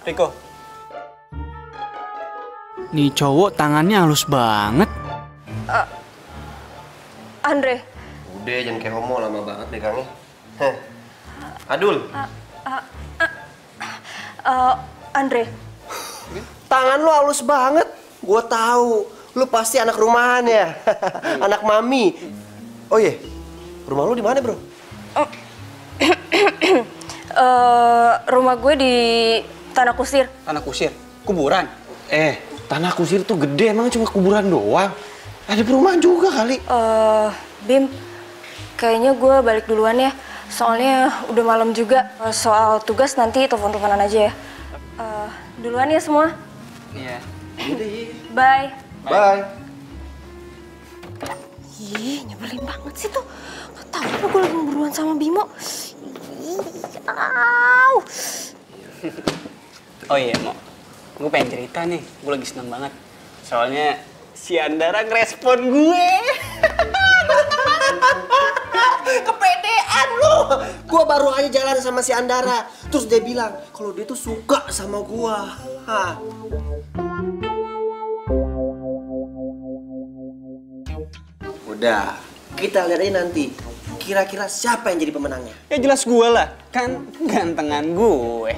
Riko. Nih cowok tangannya halus banget. Andre. Udah, jangan kayak homo, lama banget pegangnya. Adul. Andre. Tangan lu halus banget. Gua tahu. Lu pasti anak rumahan ya. Anak mami. Oh iya. Rumah lu di mana, Bro? Rumah gue di Tanah Kusir. Tanah Kusir? Kuburan? Tanah Kusir tuh gede, emang cuma kuburan doang. Ada perumahan juga kali. Bim, kayaknya gue balik duluan ya. Soalnya udah malam juga. Soal tugas nanti telepon-teleponan aja ya. Duluan ya semua. Iya. Bye. Bye. Ih, nyebelin banget sih tuh. Gak tau apa gue lagi beruan sama Bimo. Au. Oh iya, Mo. Gue pengen cerita nih. Gue lagi seneng banget. Soalnya si Andara ngerespon gue. Kepedean lu. Gua baru aja jalan sama si Andara. Terus dia bilang kalau dia tuh suka sama gua. Udah, kita lihat aja nanti. Kira-kira siapa yang jadi pemenangnya? Ya jelas gue lah. Kan gantengan gue.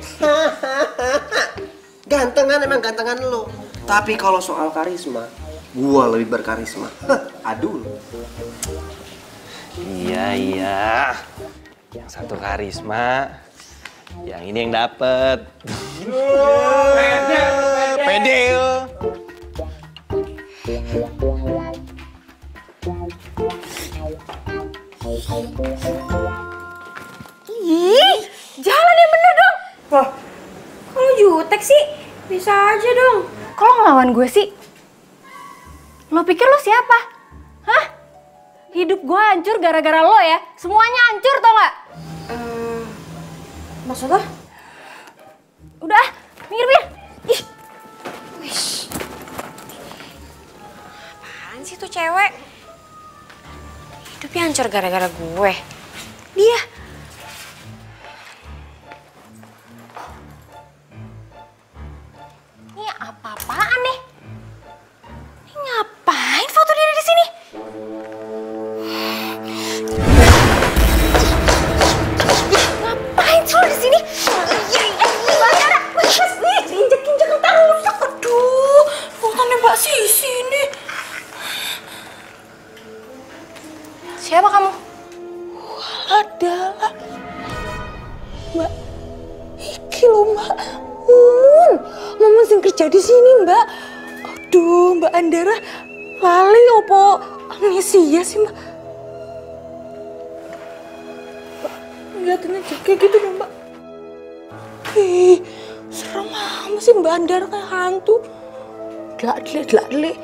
Gantengan emang gantengan lo. Tapi kalau soal karisma, gua lebih berkarisma. Adul. Iya. Yang satu karisma, yang ini yang dapet. Pede. Ih, jalan yang bener dong. Loh, kalau jutek sih bisa aja dong. Kalau ngelawan gue sih, lo pikir lo siapa? Hah? Hidup gue hancur gara-gara lo ya. Semuanya hancur tau gak? Maksud lo? Udah, minggir. Ih. Wish. Apaan sih tuh cewek? Hidupnya hancur gara-gara gue. Dia. Ini apa-apaan nih? Ini ngapain foto dia di sini? Ngapain sih lo di sini? Bandara, nih diinjek-injek ntar rusak. Aduh, fotonya Mbak Sisi ini. Siapa kamu? Adalah Mbak iki lho Mbak Mumun sing kerja di sini Mbak. Aduh Mbak Andara lali opo amnesia sih Mbak. Lihatin aja kayak gitu dong Mbak. Ih serem amat sih Mbak Andara kayak hantu. Dlak-dlek.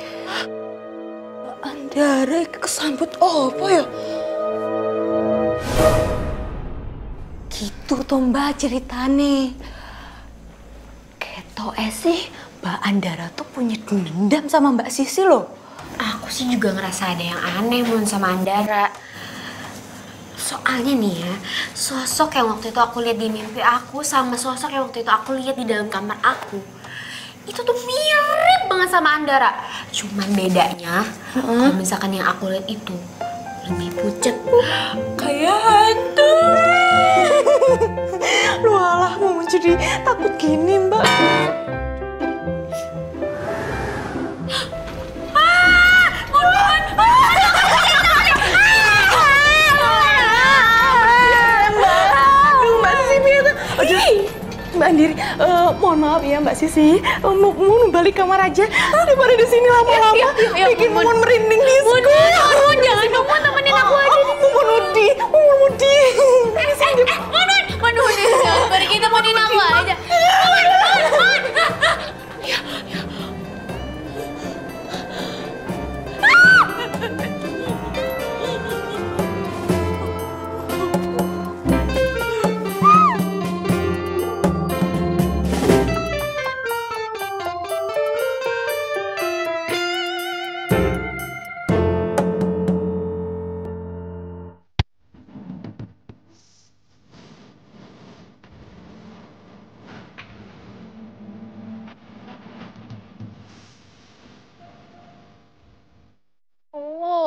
Mbak Andara kesambut apa ya? Gitu toh Mbak ceritane. Ketoke sih Mbak Andara tuh punya dendam sama Mbak Sisi loh. Aku sih juga ngerasa ada yang aneh Mun sama Andara. Soalnya nih ya, sosok yang waktu itu aku lihat di mimpi aku sama sosok yang waktu itu aku lihat di dalam kamar aku, itu tuh mirip banget sama Andara. Cuman bedanya, kalau misalkan yang aku lihat itu lebih pucet, kayak hantu. Lu alah mau jadi takut gini Mbak. Mbak Andiri, mohon maaf ya Mbak Sisi, mau balik kamar aja daripada di sini lama-lama bikin Mumun merinding di Mun, jangan dong Mun, temenin aku aja. Mumun Udi. Mun, jangan pergi, temenin aku aja. Mun.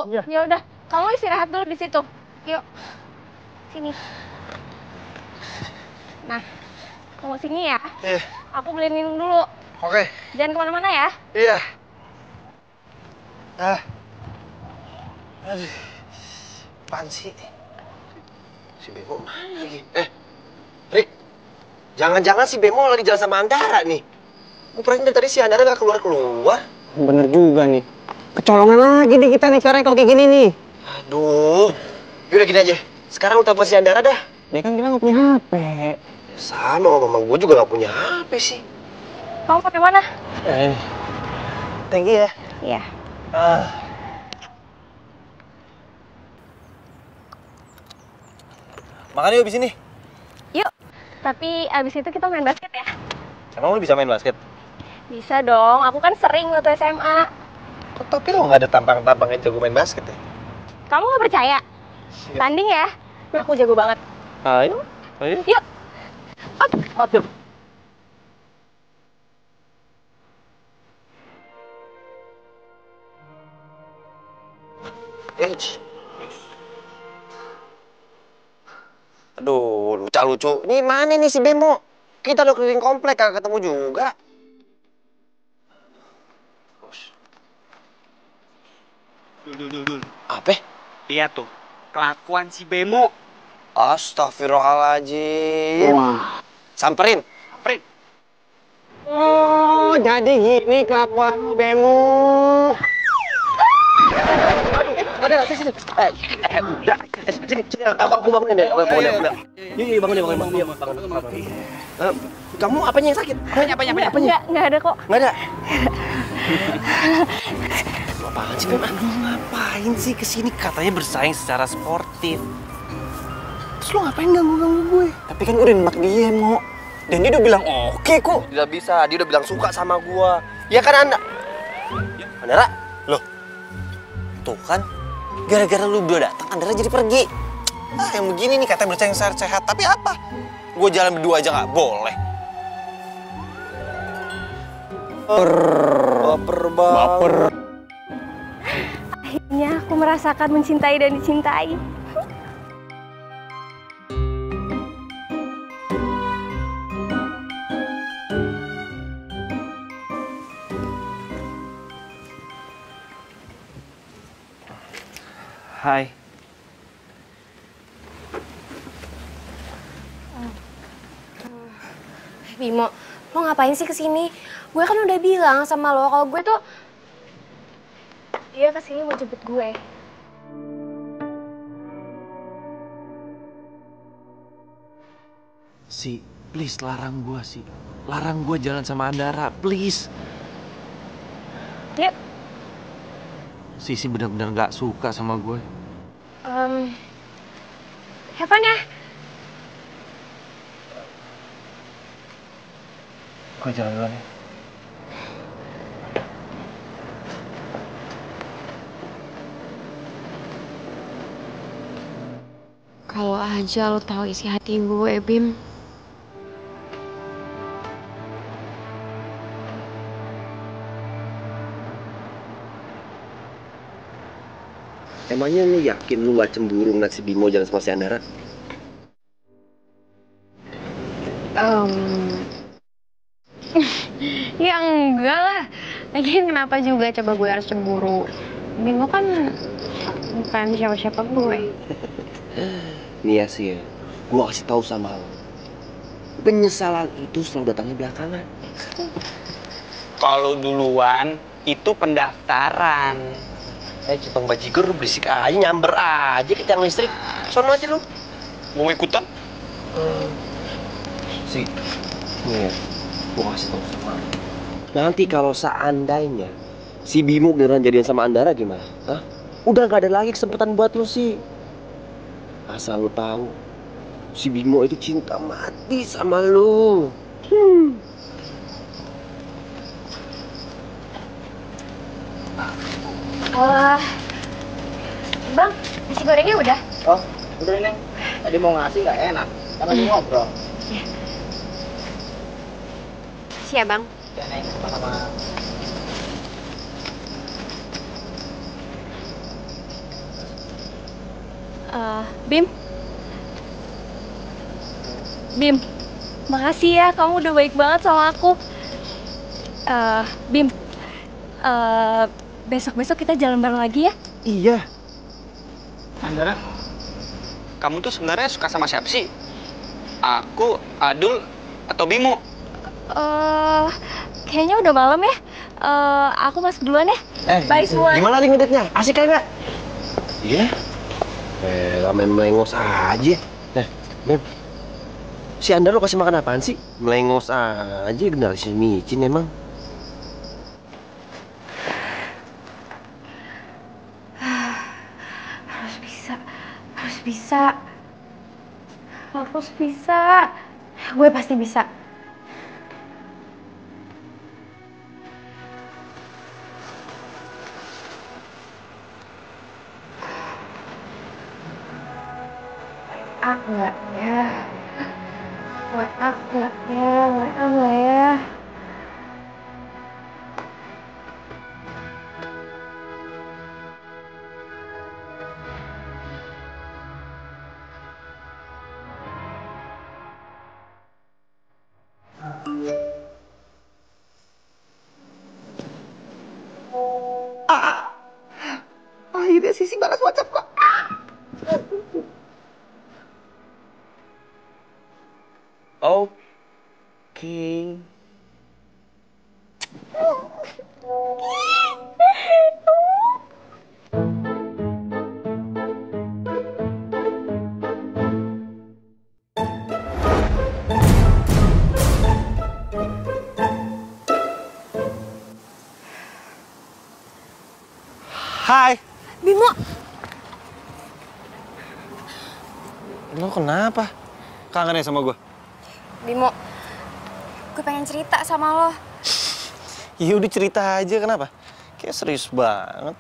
dulu. Ya udah, kamu istirahat dulu di situ. Yuk. Sini. Nah, tunggu sini ya. Iya. Aku beliin minum dulu. Oke. Jangan kemana-mana ya. Iya. Aduh. Apaan sih? Si Bemo mana lagi? Rick. Jangan-jangan si Bemo lagi jalan sama Andara nih. Gue perhatiin dari tadi si Andara gak keluar-keluar. Bener juga nih. Kecolongan lagi nih kita nih sekarang kalau kayak gini nih. Aduh. Yaudah gini aja. Sekarang lu telepon si Andara dah. Dia kan bilang gak punya HP. Sama, mama gue juga gak punya HP sih. Kamu pakai mana? Thank you ya. Iya. Makan yuk abis ini. Yuk. Tapi abis itu kita main basket ya. Emang lu bisa main basket? Bisa dong. Aku kan sering waktu SMA. Tapi lo gak ada tampang-tampangnya jago main basket ya? Kamu gak percaya? Tanding ya. Aku jago banget. Ayo. Yuk. Aduh. Aduh, lucu-lucu. Ini mana nih si Bemo? Kita udah keliling komplek, kagak ketemu juga. Dul. Apa? Lihat tuh, kelakuan si Bemo. Astagfirullahaladzim. Wah. Samperin. Oh, jadi gini kelakuan Bemo. Udah, sini. Udah. Sini. Aku bangunin deh. Yuk, bangunin. Kamu apanya yang sakit? Apanya? Nggak ada kok. Nggak ada? Apaan sih, Bem? Aduh, ngapain sih kesini? Katanya bersaing secara sportif. Terus lo ngapain ganggu-ganggu gue? Tapi kan udah nembak dia, Mo. Dan dia udah bilang oke kok. Tidak bisa, dia udah bilang suka sama gua. Ya kan, Anda? Andara? Loh? Tuh kan, gara-gara lu berdua datang, Andara jadi pergi. Yang begini nih katanya bersaing sehat. Tapi apa? Gue jalan berdua aja nggak boleh. Baper. Akhirnya aku merasakan mencintai dan dicintai. Hai. Bimo, lo ngapain sih kesini? Gue kan udah bilang sama lo kalau gue tuh dia kesini mau jemput gue. Si, please larang gue sih. Larang gue jalan sama Andara, please. Yuk. Sisi benar-benar gak suka sama gue. Have fun ya. Gue jalan duluan ya. Kalau aja lo tahu isi hati gue, Bim. Emangnya lu yakin lu gak cemburu ngeliat si Bimo jalan sama si Andara? Ya enggak lah. Lagian kenapa juga coba gue harus cemburu? Bimo kan bukan siapa-siapa gue. Nih ya sih ya, gua kasih tahu sama lo. Penyesalan itu selalu datangnya belakangan. Kalau duluan, itu pendaftaran. Jepang bajigur lu berisik aja, nyamber aja ke tiang listrik. Sono aja lu. Mau ikutan? Nih ya, gua kasih tahu sama lo. Nanti kalau seandainya si Bimo beneran jadian sama Andara gimana? Hah? Udah gak ada lagi kesempatan buat lu sih. Asal lu tahu, si Bimo itu cinta mati sama lu. Wah, Bang, nasi gorengnya udah? Oh, udah Neng. Tadi mau ngasih nggak enak, karena lagi ngobrol. Siap, Bang. Ya Neng, sama-sama. Bim. Bim, makasih ya, kamu udah baik banget sama aku. Bim, besok-besok kita jalan bareng lagi ya? Iya. Andara, kamu tuh sebenarnya suka sama siapa sih? Aku, Adul, atau Bimo? Kayaknya udah malam ya. Aku masuk duluan ya. Bye semua. Gimana nih ngeditnya? Asik kan nggak? Iya. Main melengos aja. Nah, Bim. Si Anda lo kasih makan apaan sih? Melengos aja, gendalis micin emang. Harus bisa. Gue pasti bisa. Enggak ya. Akhirnya Sisi balas WhatsApp gua. Oke. Hai. Bimo, Lo kenapa? Kangen ya sama gue? Bimo, gue pengen cerita sama lo. Ya udah cerita aja, kenapa? Kayak serius banget.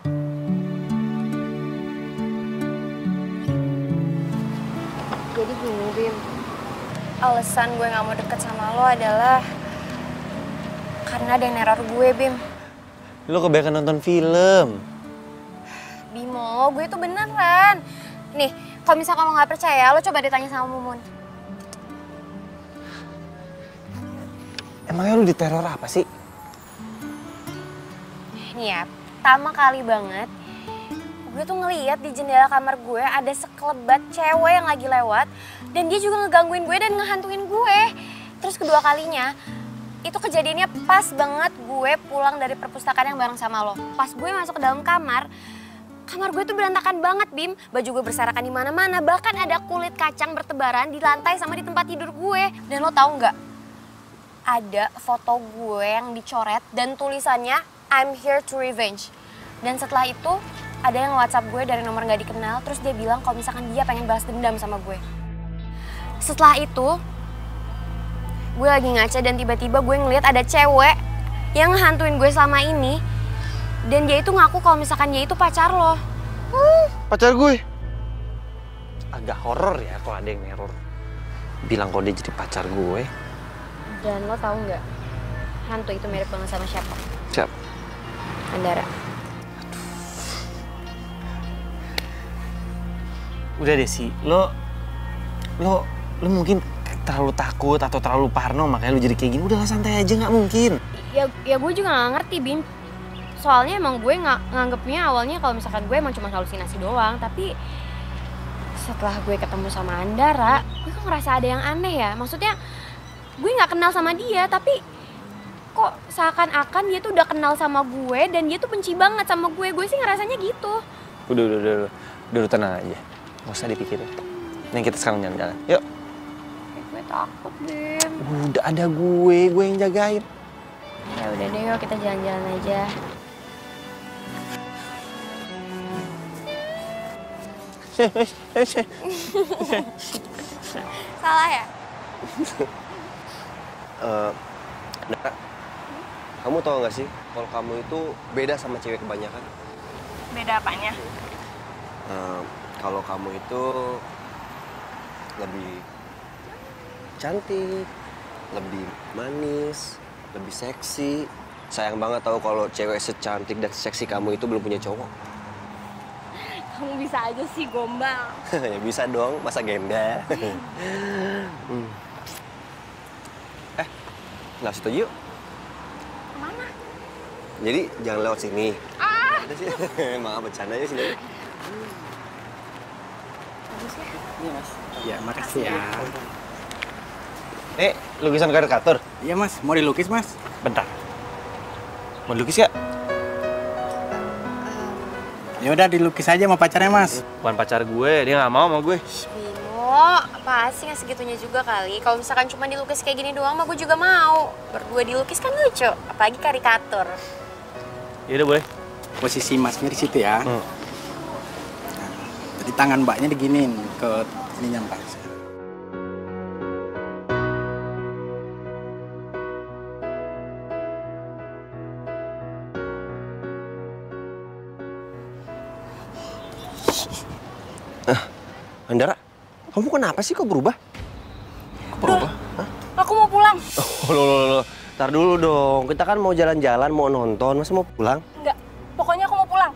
Jadi gini, Bim. Alasan gue gak mau deket sama lo adalah karena ada yang neror gue, Bim. Lo kebanyakan nonton film. Bimo, gue itu beneran. Nih, kalau misalkan lo gak percaya, lo coba ditanya sama Mumun. Emangnya lo diteror apa sih? Nih ya, pertama kali banget, gue tuh ngeliat di jendela kamar gue ada sekelebat cewek yang lagi lewat. Dan dia juga ngegangguin gue dan ngehantuin gue. Terus kedua kalinya, itu kejadiannya pas banget gue pulang dari perpustakaan yang bareng sama lo. Pas gue masuk ke dalam kamar gue tuh berantakan banget, Bim. Baju gue berserakan di mana-mana, bahkan ada kulit kacang bertebaran di lantai sama di tempat tidur gue. Dan lo tahu nggak? Ada foto gue yang dicoret dan tulisannya I'm here to revenge. Dan setelah itu ada yang WhatsApp gue dari nomor nggak dikenal, terus dia bilang kalau misalkan dia pengen balas dendam sama gue. Setelah itu gue lagi ngaca dan tiba-tiba gue ngeliat ada cewek yang ngehantuin gue selama ini. Dan dia itu ngaku kalau misalkan dia itu pacar lo. Pacar gue? Agak horor ya kalau ada yang neror. Bilang kalau dia jadi pacar gue. Dan lo tahu nggak, hantu itu mirip banget sama siapa? Siapa? Andara. Udah deh sih, lo mungkin terlalu takut atau terlalu parno makanya lo jadi kayak gini. Udahlah santai aja, nggak mungkin. Ya gue juga nggak ngerti, Bim. Soalnya emang gue nganggepnya awalnya kalau misalkan gue emang cuma halusinasi doang. Tapi setelah gue ketemu sama Andara, gue kok ngerasa ada yang aneh ya. Maksudnya gue nggak kenal sama dia, tapi kok seakan-akan dia tuh udah kenal sama gue dan dia tuh benci banget sama gue. Gue sih ngerasanya gitu. Udah tenang aja. Nggak usah dipikirin. Nih kita sekarang jalan-jalan. Yuk. Gue takut, Bim. Udah ada gue yang jagain. Ya udah deh, yuk kita jalan-jalan aja. Salah ya? Nah, kamu tahu nggak sih kalau kamu itu beda sama cewek kebanyakan? Beda apanya? Kalau kamu itu lebih cantik, lebih manis, lebih seksi. Sayang banget tahu kalau cewek secantik dan seksi kamu itu belum punya cowok. Kamu bisa aja sih gombal. Ya bisa dong, masa gembel. Nggak setuju? Kemana? Jadi jangan lewat sini. Ada sih. Maaf bercanda ya sini. Iya mas. Ya makasih ya. Lukisan karikatur. Iya mas, mau dilukis mas? Bentar. Mau dilukis ya? Ya udah dilukis aja sama pacarnya mas. Bukan pacar gue, dia nggak mau sama gue. Bimo, apa sih nggak segitunya juga kali? Kalau misalkan cuma dilukis kayak gini doang mah gue juga mau. Berdua dilukis kan lucu, apalagi karikatur. Ya udah boleh. Posisi masnya di situ ya. Nah, jadi tangan mbaknya diginiin ke ininya mbak. Andara, kamu kenapa sih kok berubah? Berubah? Aku mau pulang. Loh. Ntar dulu dong, kita kan mau jalan-jalan, mau nonton, masa mau pulang? Enggak, pokoknya aku mau pulang.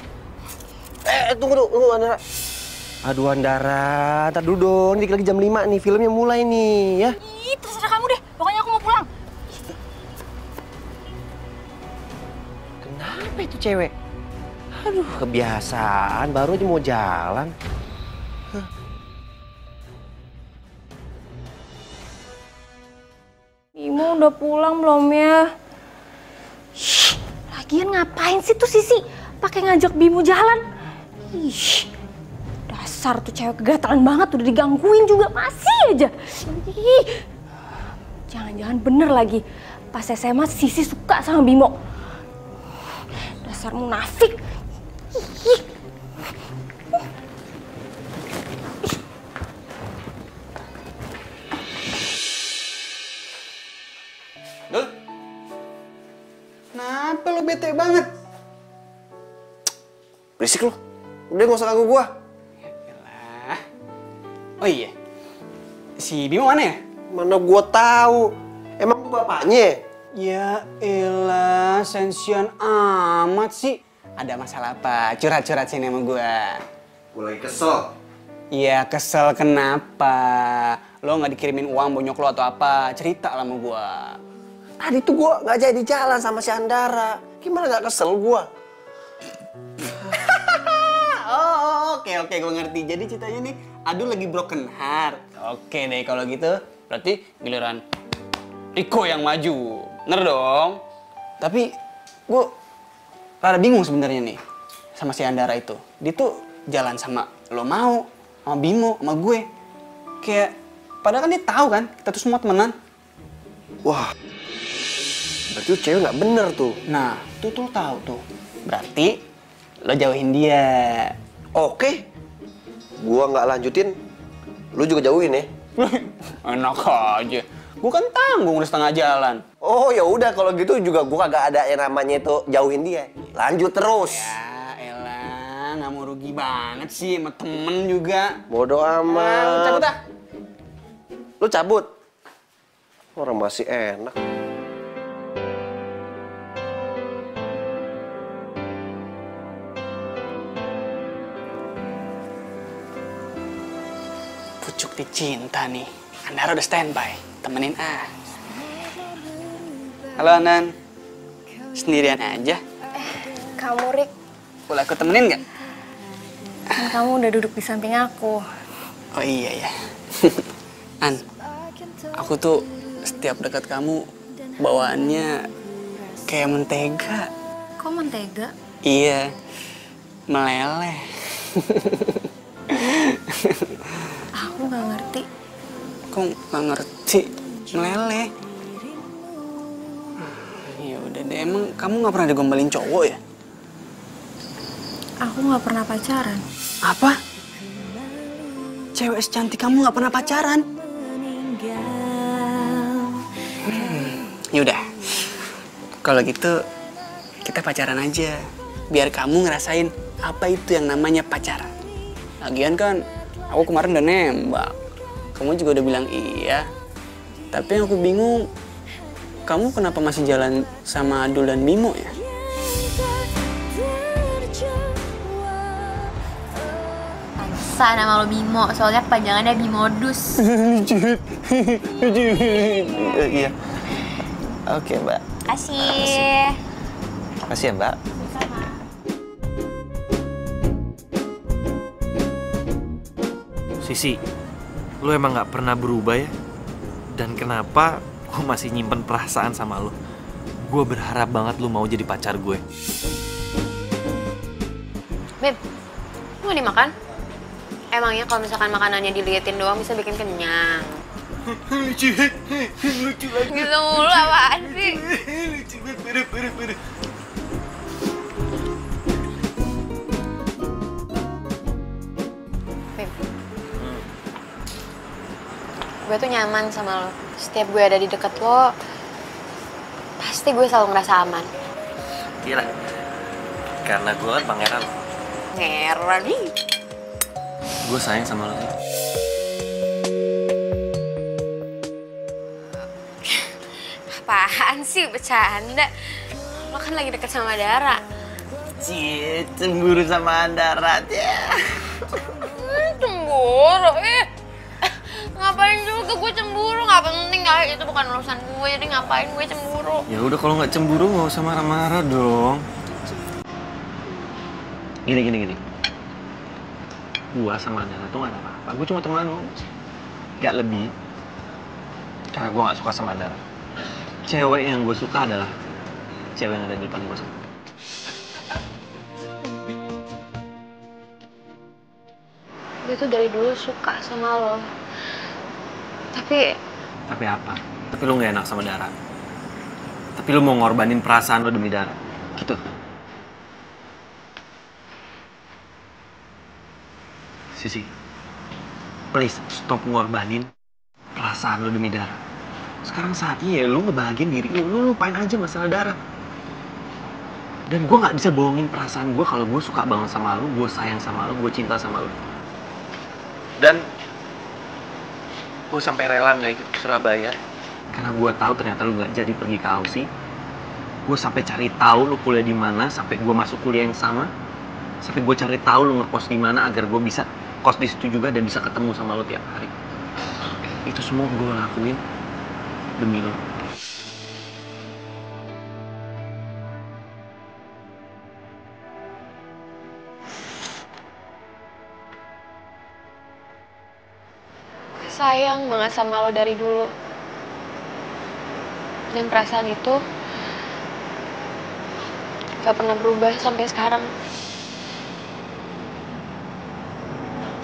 Tunggu Andara. Aduh Andara, ntar dulu dong, dikit lagi jam 5 nih, filmnya mulai nih ya. Ih, terserah kamu deh, pokoknya aku mau pulang. Kenapa itu cewek? Aduh, kebiasaan, baru aja mau jalan. Bimo udah pulang belum ya? Shh, lagian ngapain sih tuh Sisi pakai ngajak Bimo jalan? Ih, dasar tuh cewek kegatelan banget, udah digangguin juga masih aja. Ih, jangan-jangan bener lagi pas SMA Sisi suka sama Bimo. Dasar munafik. Ih. Dul, kenapa lu bete banget? Berisik lu, udah gak usah ganggu gua. Yalah. Oh iya, si Bimo mana ya? Mana gua tahu, emang gua bapaknya? Ya elah, sensian amat sih. Ada masalah apa? Curhat-curhat sini sama gua. Gua lagi kesel. Iya, kesel kenapa? Lo nggak dikirimin uang bonyok lo atau apa? Cerita lah sama gua. Tadi tuh gua nggak jadi jalan sama si Andara. Gimana nggak kesel gua? Oke, gue ngerti. Jadi ceritanya nih, Adul lagi broken heart. Oke deh, kalau gitu berarti giliran Riko yang maju. Bener dong? Tapi gue rada bingung sebenarnya nih sama si Andara itu. Dia tuh jalan sama lo mau, sama Bimo, sama gue. Kayak, padahal kan dia tahu kan, kita tuh semua temenan. Wah, berarti tuh cewek nggak bener tuh. Nah, tuh lo tahu tuh. Berarti lo jauhin dia. Oke, gua nggak lanjutin, lu juga jauhin ya. Enak aja. Gue kan tanggung udah setengah jalan. Oh ya udah kalau gitu juga gua kagak ada yang namanya itu jauhin dia. Lanjut terus. Ya elah, nggak mau rugi banget sih sama temen juga. Bodoh amat. Lu cabut ah. Lu cabut. Orang masih enak. Pucuk dicinta nih. Andara udah standby. Temenin ah. Halo Anan. Sendirian aja? Kamu Rik, Boleh aku temenin nggak? kan kamu udah duduk di samping aku. Oh iya ya. An, aku tuh setiap dekat kamu bawaannya kayak mentega. Kok mentega? Iya, meleleh. Aku nggak ngerti. Kok nggak ngerti? Meleleh. Ya udah deh, emang kamu nggak pernah digombalin cowok ya? Aku nggak pernah pacaran. Apa? Cewek secantik kamu nggak pernah pacaran? Yaudah, kalau gitu kita pacaran aja. Biar kamu ngerasain apa itu yang namanya pacaran. Lagian kan, aku kemarin udah nembak. Kamu juga udah bilang iya. Tapi yang aku bingung, kamu kenapa masih jalan sama Adul dan Bimo ya? bisa nama lo Bimo, soalnya kepanjangannya Bimodus. Iya. Oke, Mbak. Kasih. Makasih ya, Mbak. Sisi, lu emang nggak pernah berubah ya? Dan kenapa gue masih nyimpen perasaan sama lu? Gue berharap banget lu mau jadi pacar gue. Beb, lu mau dimakan? Emangnya kalau misalkan makanannya diliatin doang bisa bikin kenyang? Lucu lagi. Gitu mulu apaan sih? Lucu banget, parah. Beb, gue tuh nyaman sama lo. Setiap gue ada di deket lo, pasti gue selalu ngerasa aman. Gila, karena gue kan pangeran. Ngeran nih. Gue sayang sama lo. Apaan sih, bercanda. Lo kan lagi deket sama Dara. Cie, cemburu sama Andara ya. Cemburu, ngapain juga gue cemburu, nggak penting kali, itu bukan urusan gue, jadi ngapain gue cemburu. Ya udah kalau nggak cemburu nggak usah marah-marah dong. Gini. Gua sama Andara tuh gak ada apa-apa. Gue cuma teman lo. Gak lebih. Karena gue gak suka sama Andara. Cewek yang gue suka adalah cewek yang ada di depan gue sekarang. Gue tuh dari dulu suka sama lo. Tapi apa? Tapi lu gak enak sama Dara. Tapi lu mau ngorbanin perasaan lu demi Dara. Gitu. Sisi, please stop ngorbanin perasaan lu demi Dara. Sekarang saatnya ya lu ngebahagiain diri lu lupain aja masalah Dara. Dan gue nggak bisa bohongin perasaan gue kalau gue suka banget sama lu, gue sayang sama lu, gue cinta sama lu. Dan gue sampai rela nggak ikut ke Surabaya karena gue tahu ternyata lu nggak jadi pergi ke Aussie. Gue sampai cari tahu lu kuliah di mana, sampai gue masuk kuliah yang sama, sampai gue cari tahu lu ngekos di mana agar gue bisa kos di situ juga dan bisa ketemu sama lo tiap hari. Itu semua gue lakuin demi lo. sayang banget sama lo dari dulu. Dan perasaan itu gak pernah berubah sampai sekarang.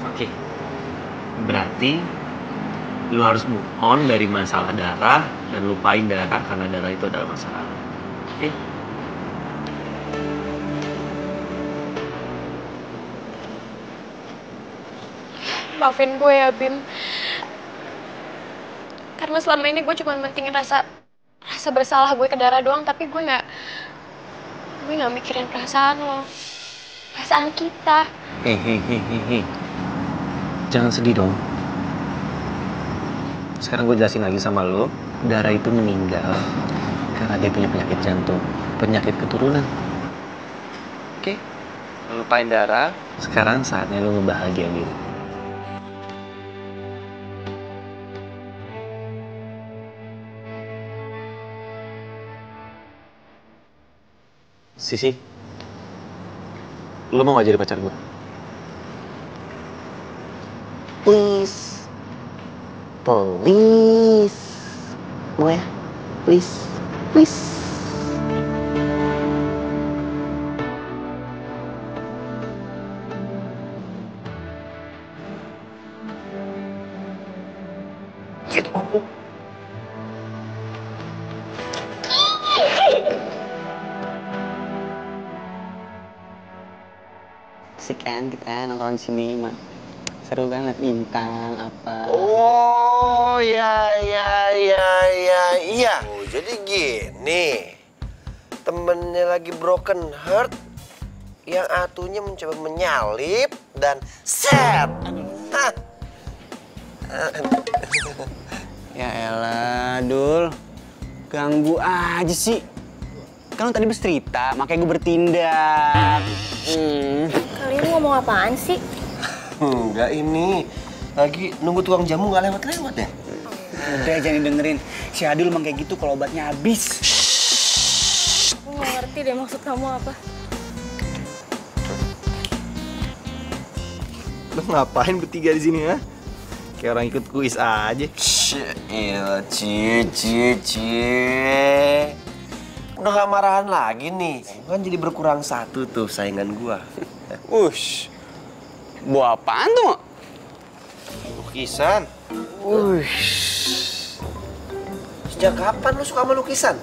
Oke. Berarti lu harus move on dari masalah Dara dan lupain Dara karena Dara itu adalah masalah. Oke? Maafin gue ya, Bim. Karena selama ini gue cuma mentingin rasa bersalah gue ke Dara doang, tapi gue nggak mikirin perasaan lo, perasaan kita. Hei. Jangan sedih dong. Sekarang gue jelasin lagi sama lo, Dara itu meninggal karena dia punya penyakit jantung, penyakit keturunan. Oke? Lupain Dara, sekarang saatnya lo ngebahagiain diri. Sisi, lo mau gak jadi pacar gue? Please. Please. Mau ya? Please. Please. Gitu. Asik kan kita nongkrong di sini, mah. Seru banget bintang apa. Oh, iya. Oh, jadi gini. Temennya lagi broken heart, yang atunya mencoba menyalip dan set. Hah. Ya elah, Dul. Ganggu aja sih. Kan lo tadi bercerita, makanya gue bertindak. Kalian ngomong apaan sih? Enggak ini. Lagi nunggu tukang jamu nggak lewat-lewat ya? Udah jangan dengerin. Si Adul emang kayak gitu kalau obatnya habis. Aku nggak ngerti deh maksud kamu apa. Lo ngapain bertiga di sini ya? Kayak orang ikut kuis aja. Iya, Udah gak marahan lagi nih. Kan jadi berkurang satu tuh saingan gua. Ush. Buah apaan tuh? Lukisan. Sejak kapan lu suka sama lukisan?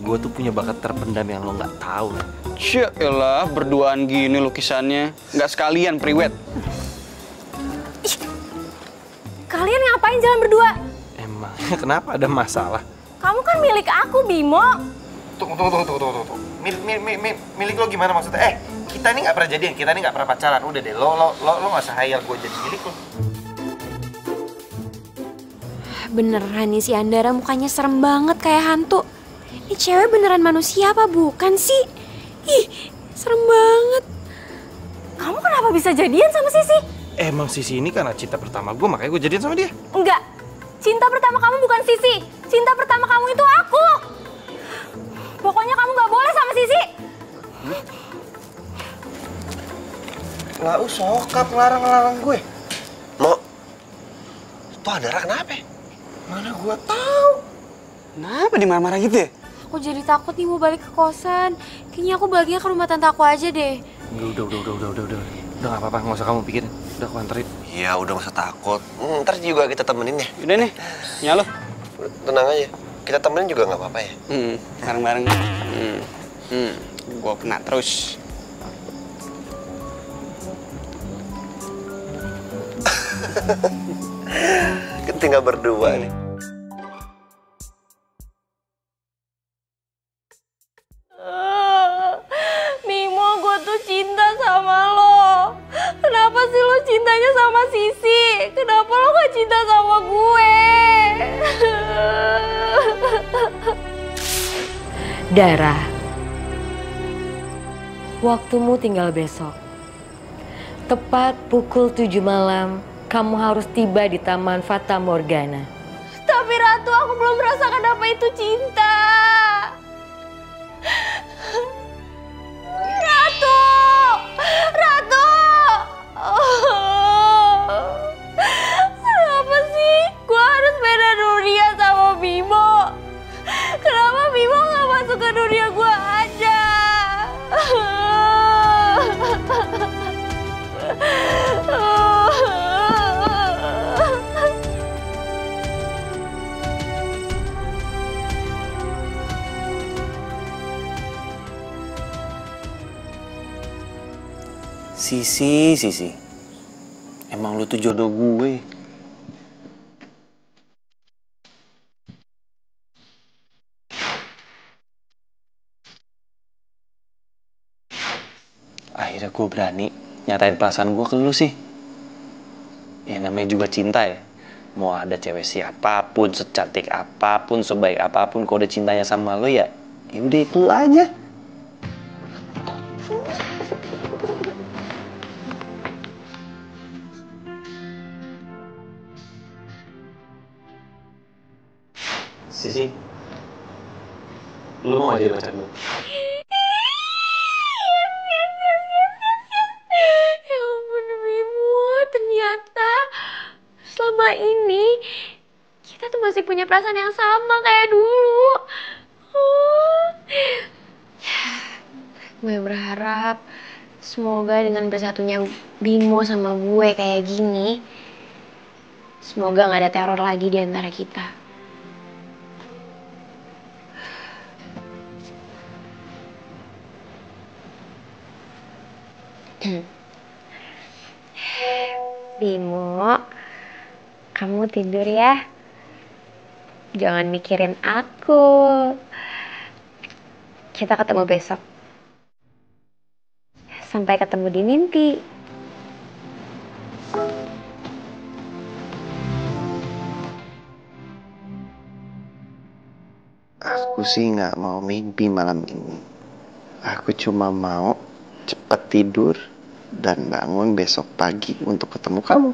Gue tuh punya bakat terpendam yang lo nggak tahu. Cielah, berduaan gini lukisannya. Nggak sekalian priwet. Kalian ngapain jalan berdua? Emangnya kenapa ada masalah? Kamu kan milik aku, Bimo. Tunggu. Milik lo gimana maksudnya? Kita ini nggak pernah jadian, kita ini nggak pernah pacaran. Udah deh, lo nggak usah hayal gue jadi milik lo. Beneran nih si Andara mukanya serem banget kayak hantu. Ini cewek beneran manusia apa bukan sih? Ih, serem banget. Kamu kenapa bisa jadian sama Sisi? Emang Sisi ini karena cinta pertama gue, makanya gue jadian sama dia. Enggak. Cinta pertama kamu bukan Sisi. Cinta pertama kamu itu aku. Pokoknya kamu gak boleh sama Sisi. Nggak usah sokap ngelarang gue. Mo, tuh Andara kenapa? Mana gue tahu. Kenapa dimarah-marah gitu ya? Aku jadi takut nih mau balik ke kosan. Kayaknya aku baliknya ke rumah tante aku aja deh. Udah nggak apa-apa, nggak usah kamu pikirin. Udah aku anterin. Iya, udah nggak usah takut. Ntar juga kita temenin ya. Udah nih, nyalo. Tenang aja, kita temenin juga nggak apa-apa ya. Bareng-bareng. Gua kena terus. Tinggal berdua nih. Bimo, gue tuh cinta sama lo. Kenapa sih lo cintanya sama Sisi? Kenapa lo gak cinta sama gue? Dara, waktumu tinggal besok. Tepat pukul 7 malam, kamu harus tiba di Taman Fata Morgana. Tapi Ratu, aku belum merasakan apa itu cinta. Ratu! Kenapa sih gue harus beda dunia sama Bimo? Kenapa Bimo gak masuk ke dunia gue aja? Sisi. Emang lu tuh jodoh gue. Akhirnya gue berani nyatain perasaan gue ke lu sih. Ya namanya juga cinta ya. Mau ada cewek siapapun, secantik apapun, sebaik apapun, kalau udah cintanya sama lu ya udah itu aja. Sisi, lu mau jadi pacar gue? Ya ampun Bimo, ternyata selama ini kita tuh masih punya perasaan yang sama kayak dulu. Gue berharap semoga dengan bersatunya Bimo sama gue kayak gini, semoga gak ada teror lagi di antara kita. Bimo, kamu tidur ya. Jangan mikirin aku. Kita ketemu besok. Sampai ketemu di mimpi. Aku sih nggak mau mimpi malam ini. Aku cuma mau cepat tidur dan bangun besok pagi untuk ketemu kamu.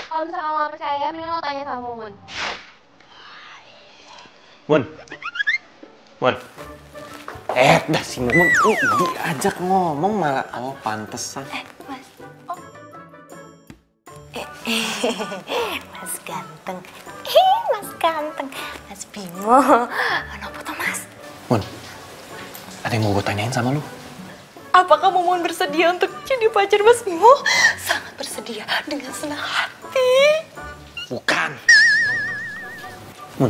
Kalau misalnya lo gak percaya, mending lo tanya sama Mumun. Mun. Dah si Mumun diajak ngomong malah pantesan. Mas. Oh. Mas ganteng. Mas ganteng. Mas Bimo. Kenapa tuh, Mas? Mun, ada yang mau gue tanyain sama lu. Apakah Mumun bersedia untuk jadi pacar Mas Bimo? Sangat bersedia dengan senang hati. Bukan. Mun,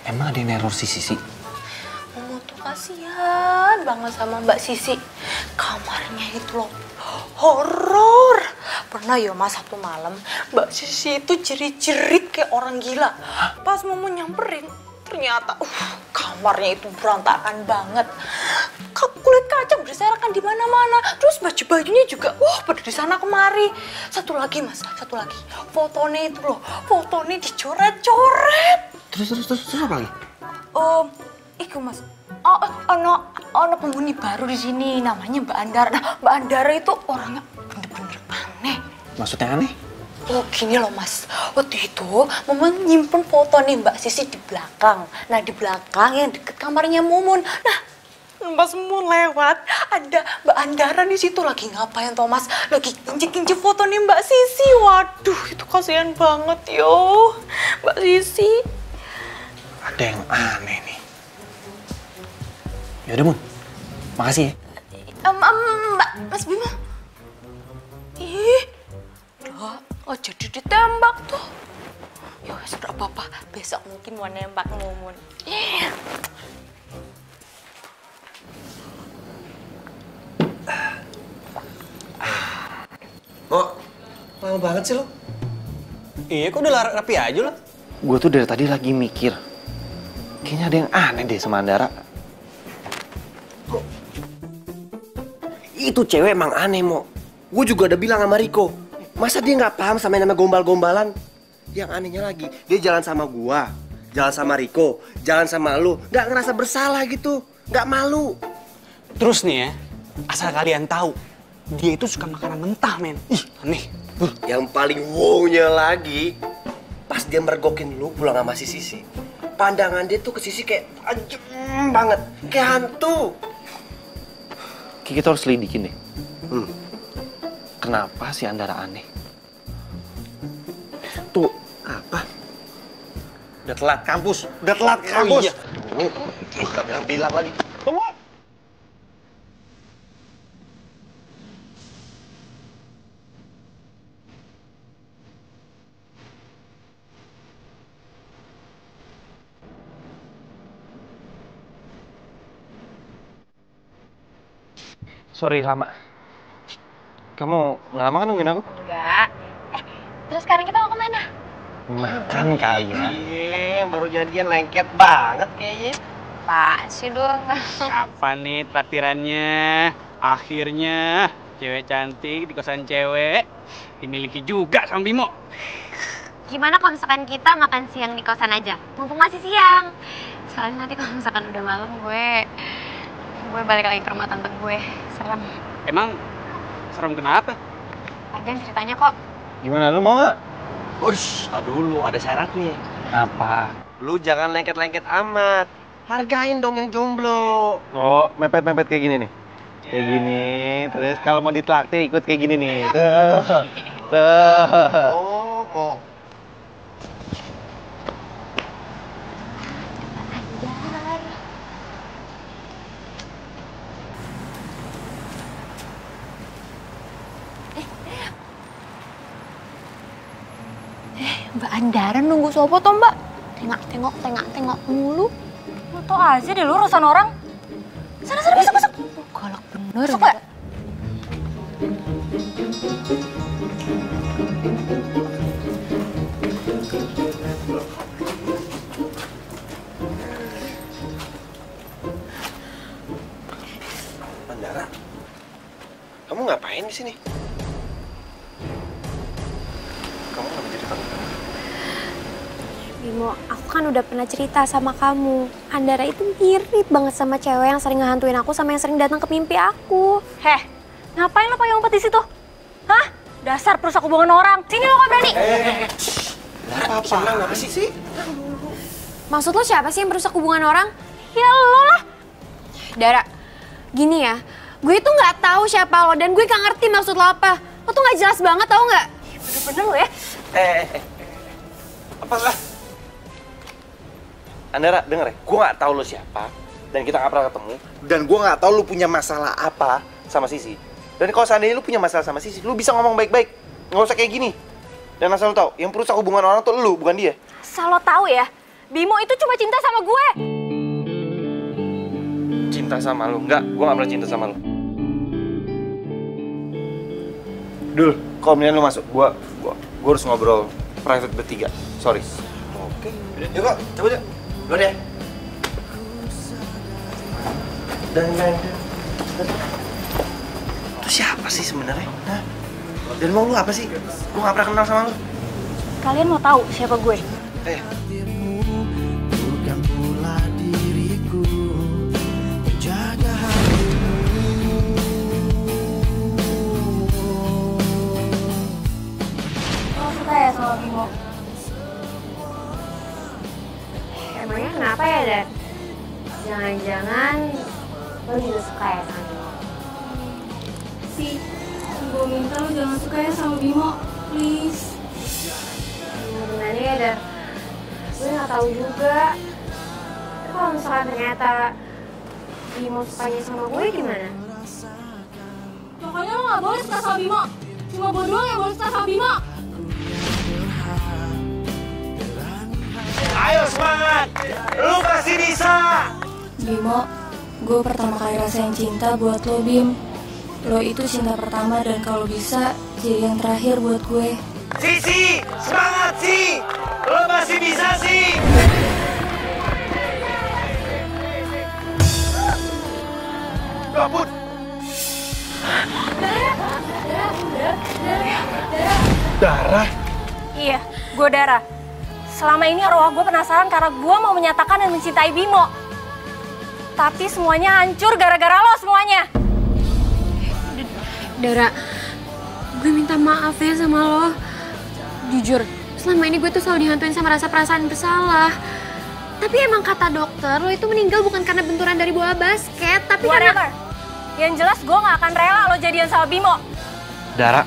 emang ada yang neror si Sisi? Mumun tuh kasihan banget sama Mbak Sisi. Kamarnya itu loh horor. Pernah ya Mas, satu malam Mbak Sisi itu jerit-jerit kayak orang gila. Pas Mumun nyamperin, ternyata kamarnya itu berantakan banget. Kulit kaca berserakan di mana-mana. Terus baju-bajunya juga pada di sana kemari. Satu lagi Mas, satu lagi. Fotonya itu loh, fotonya dicoret-coret. Terus apa lagi? Iku Mas. Ono penghuni baru di sini namanya Mbak Andara. Nah, Mbak Andara itu orangnya bener-bener aneh. Maksudnya aneh? Oh gini loh Mas, waktu itu Mumun nyimpen foto nih Mbak Sisi di belakang. Nah di belakang yang deket kamarnya Mumun. Nah pas Mumun lewat, ada Mbak Andara di situ lagi ngapain toh Mas? Lagi injek-injek foto nih Mbak Sisi. Waduh itu kasihan banget yo Mbak Sisi. Ada yang aneh nih. Yaudah Mun, makasih ya. Mbak, Mas Bimo. Jadi ditembak tuh. Ya wes gak apa-apa, besok mungkin mau nembak Mumun. Oh, lama banget sih lo. Iya, kok udah rapi aja lo? Gue tuh dari tadi lagi mikir. Kayaknya ada yang aneh deh sama Andara. Itu cewek emang aneh, Mo. Gue juga udah bilang sama Riko. Masa dia nggak paham sama yang namanya gombal-gombalan? Yang anehnya lagi, dia jalan sama gua, jalan sama Riko, jalan sama lu, nggak ngerasa bersalah gitu, nggak malu. Terus nih ya, asal kalian tahu, dia itu suka makanan mentah, men. Ih, aneh. Yang paling wow-nya lagi, pas dia mergokin lu pulang sama si Sisi, pandangan dia tuh ke Sisi kayak ajem banget, kayak hantu. Kita harus lidikin deh. Kenapa si Andara aneh? Tuh, apa? Udah telat kampus. Oh, iya. Gak bilang lagi. Tunggu. Sorry lama. Kamu nggak lama kan nungguin aku? Enggak. Terus sekarang kita mau kemana? Makan kali ya. Baru jadian lengket banget kayaknya. Pak sih dong. Kapan nih traktirannya? Akhirnya cewek cantik di kosan cewek dimiliki juga sama Bimo. Gimana kalau misalkan kita makan siang di kosan aja? Mumpung masih siang. Soalnya nanti kalau misalkan udah malam gue balik lagi ke rumah tante gue. Serem. Emang serem kenapa? Panjang ceritanya kok. Gimana, lu mau nggak? Ush, dulu ada syaratnya. Apa? Lu jangan lengket-lengket amat. Hargain dong yang jomblo. Oh, mepet-mepet kayak gini nih. Kayak gini, terus kalau mau ditraktir ikut kayak gini nih. Tuh. Oh. Mbak Andara nunggu sopo toh Mbak? Tengok mulu. Lo tau aja deh lu urusan orang. Sana masuk. Galak bener. Masuk Mbak. gak? ngapain di sini? Kamu kenapa jadi takut? Bimo, aku kan udah pernah cerita sama kamu. Andara itu mirip banget sama cewek yang sering ngehantuin aku sama yang sering datang ke mimpi aku. Heh, ngapain lo pakai ngumpet di situ? Hah? Dasar perusak hubungan orang. Sini lo nggak berani. Apa sih? Maksud lo siapa sih yang merusak hubungan orang? Ya lo lah. Dara, gini ya, gue tuh nggak tahu siapa lo dan gue nggak ngerti maksud lo apa. Lo tuh nggak jelas banget, tau nggak? Bener-bener lo ya. Apa lah? Andara, denger ya, gue nggak tahu lo siapa dan kita nggak pernah ketemu dan gue nggak tahu lo punya masalah apa sama Sisi. Dan kalau seandainya lo punya masalah sama Sisi, lo bisa ngomong baik-baik, nggak usah kayak gini. Dan asal lo tahu, yang merusak hubungan orang tuh lo, bukan dia. Asal lo tahu ya, Bimo itu cuma cinta sama gue. Cinta sama lu? Enggak, gue gak pernah cinta sama lu. Dul, kalau mendingan lu masuk. Gue harus ngobrol private bertiga. Sorry. Oke. Yuk kok, cabut yuk. Lo deh. Dan itu siapa sih sebenarnya? Hah? Dan mau lu apa sih? Gue gak pernah kenal sama lu. Kalian mau tahu siapa gue? Bukan pula diriku jaga Lo suka ya sama Bimo? Emangnya kenapa ya, Dan? Jangan-jangan lo juga suka ya sama Bimo? Si, gue minta lo jangan suka ya sama Bimo, please. Gimana ya, Dan? Gue gak tahu juga. Tapi kalau misalkan ternyata Bimo sukanya sama gue gimana? Pokoknya lo gak boleh suka sama Bimo. Cuma gue doang yang boleh suka sama Bimo. Ayo semangat, lu pasti bisa. Bimo, gue pertama kali rasain cinta buat lo, Bim. Lo itu cinta pertama dan kalau bisa jadi yang terakhir buat gue. Sisi, semangat sih, lu pasti bisa sih. Ampun. Darah? Iya, gue Dara. Selama ini arwah gue penasaran karena gue mau menyatakan dan mencintai Bimo. Tapi semuanya hancur gara-gara lo semuanya. Dara, gue minta maaf ya sama lo. Jujur, selama ini gue tuh selalu dihantuin sama rasa perasaan bersalah. Tapi emang kata dokter, lo itu meninggal bukan karena benturan dari bola basket, tapi Whatever. karena... Yang jelas gue gak akan rela lo jadian sama Bimo. Dara,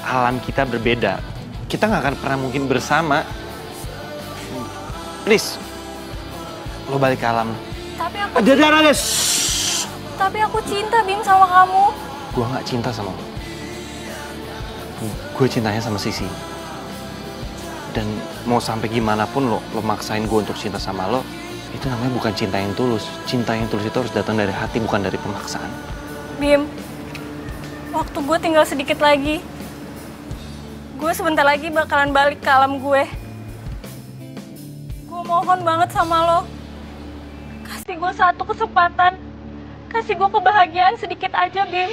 alam kita berbeda. Kita nggak akan pernah mungkin bersama. Please, lo balik ke alam. Tapi aku Dara, Tapi aku cinta, Bim, sama kamu. Gue nggak cinta sama lo. Gue cintanya sama Sisi. Dan mau sampai gimana pun lo maksain gue untuk cinta sama lo, itu namanya bukan cinta yang tulus. Cinta yang tulus itu harus datang dari hati, bukan dari pemaksaan. Bim, waktu gue tinggal sedikit lagi. Gue sebentar lagi bakalan balik ke alam gue. Gue mohon banget sama lo. Kasih gue satu kesempatan. Kasih gue kebahagiaan sedikit aja, Bim.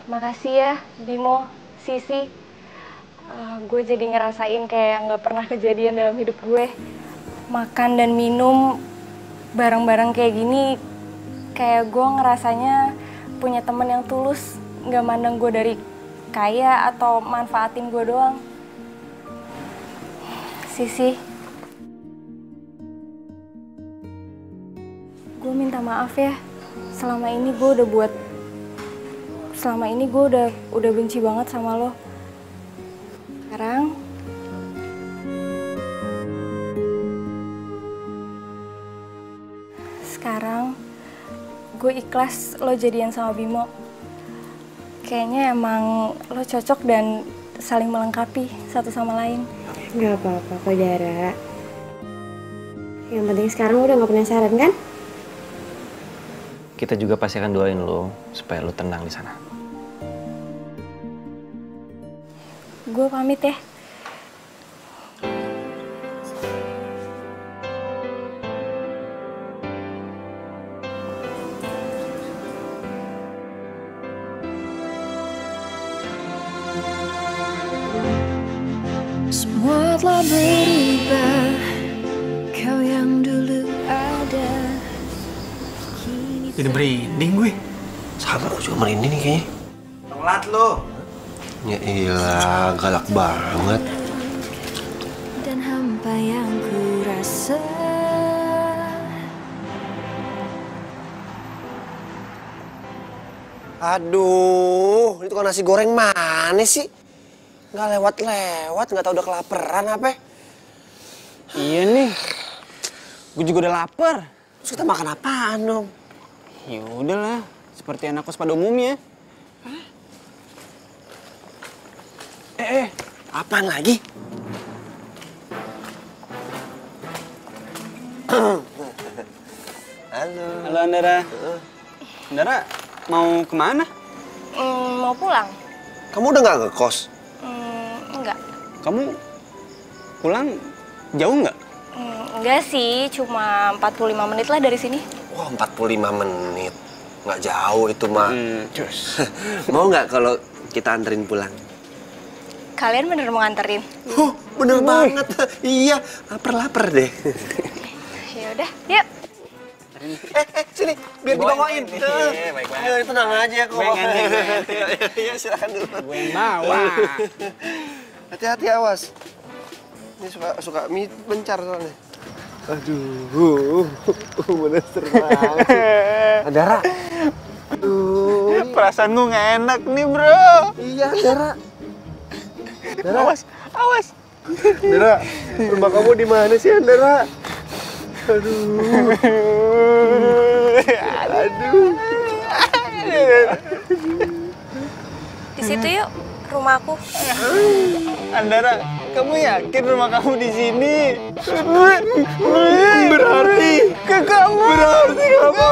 Makasih ya, Bimo, Sisi. Gue jadi ngerasain kayak nggak pernah kejadian dalam hidup gue. Makan dan minum bareng-bareng kayak gini, kayak gue ngerasanya punya temen yang tulus, nggak mandang gue dari kaya atau manfaatin gue doang. Sisi, gue minta maaf ya. Selama ini gue udah benci banget sama lo. Sekarang gue ikhlas lo jadian sama Bimo. Kayaknya emang lo cocok dan saling melengkapi satu sama lain. Nggak apa-apa kok, Dara. Yang penting sekarang udah nggak penasaran kan? Kita juga pasti akan doain lo supaya lo tenang di sana. Gue pamit ya. Semua telah berubah, kau yang dulu ada. Jadi merinding gue. Sabar, aku juga merinding nih kayaknya. Telat lo. Ya iyalah, galak banget. Dan hampa yang ku rasa. Aduh, ini tukang nasi goreng mana sih? Nggak lewat-lewat, nggak tahu udah kelaparan apa? Iya nih. Gue juga udah lapar. Terus kita makan apaan dong? Ya udahlah, seperti anak kos pada umumnya. Apaan lagi? Halo. Halo Andara. Andara, mau kemana? Mau pulang? Kamu udah nggak ngekos? Enggak. Kamu pulang jauh nggak? Enggak sih, cuma 45 menit lah dari sini. Wah, 45 menit. Nggak jauh itu mah. Mau nggak kalau kita anterin pulang? Kalian bener mau nganterin? Bener banget. Iya, lapar deh. Ya udah, yuk. Sini, biar dibawain. Baik-baik. Tenang aja kok. Gue yang nganterin. Iya, silakan dulu. Gue yang bawa. Hati-hati, awas. Ini suka mie bencar soalnya. Aduh, bener seru banget. Andara. Aduh. Perasaan gue nggak enak nih, bro. Iya, Andara. Andara. Awas. Andara, rumah kamu di mana sih, Andara? Aduh. Di situ yuk, rumahku. Andara, kamu yakin rumah kamu di sini? Berarti ke kamu. Berarti kamu.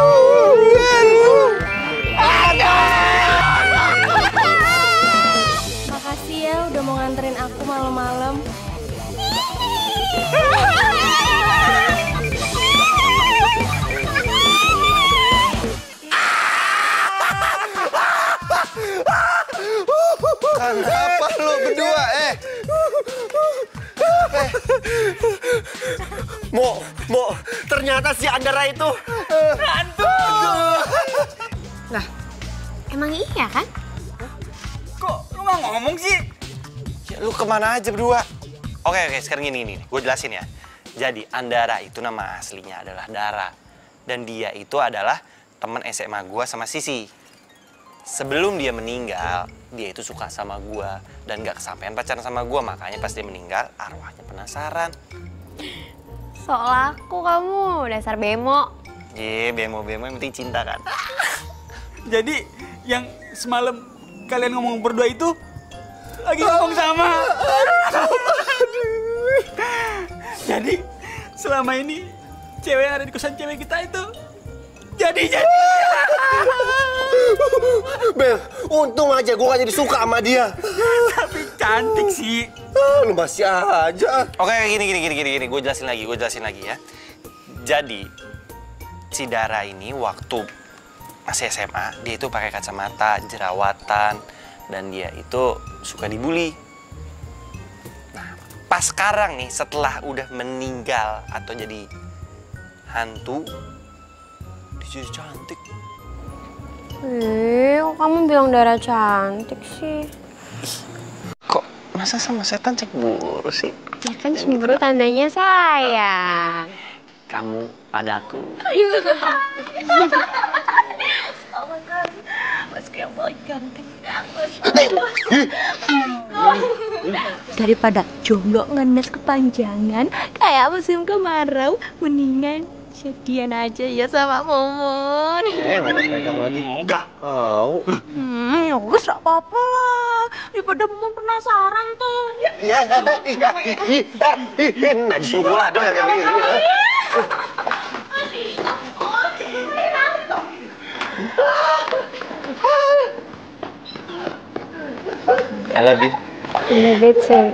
Makasih ya udah mau nganterin aku malam-malam. Kenapa lu berdua, Mo, ternyata si Andara itu hantu. Lah, emang iya kan? Kok lu nggak ngomong sih? Ya, lu kemana aja berdua? Oke, sekarang gini. Gue jelasin ya. Jadi, Andara itu nama aslinya adalah Dara. Dan dia itu adalah teman SMA gue sama Sisi. Sebelum dia meninggal, dia itu suka sama gue. Dan gak kesampean pacaran sama gue. Makanya pas dia meninggal, arwahnya penasaran. Sok laku kamu, dasar bemo. Bemo yang penting cinta kan. Jadi yang semalam kalian ngomong berdua itu lagi ngomong sama. Jadi selama ini cewek yang ada di kosan cewek kita itu jadi. Bel, untung aja gue gak jadi suka sama dia. Tapi cantik sih. Lu masih aja. Oke, gini. Gue jelasin lagi ya. Jadi, si Dara ini waktu masih SMA, dia itu pakai kacamata, jerawatan, dan dia itu suka dibully. Nah, pas sekarang nih, setelah udah meninggal atau jadi hantu, dia jadi cantik. Kok kamu bilang Dara cantik sih? Kok masa sama setan cemburu sih? Ya kan cemburu tandanya sayang. Kamu padaku. Mas yang paling ganteng. Daripada jomblo ngenes kepanjangan kayak musim kemarau, mendingan Jadian aja ya sama Mumun. Nggak pegang lagi. Enggak. Oh. Ya wes gak apa-apa lah. Daripada Mumun penasaran tuh. Ya, Najis pula dong yang ini. I love you. Love you too.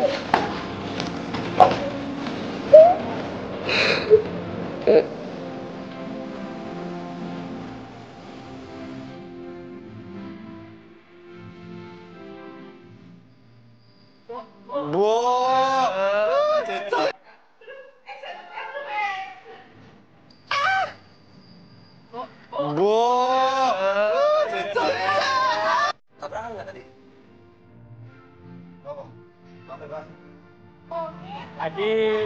Tabrakan nggak tadi? Oh, Adik.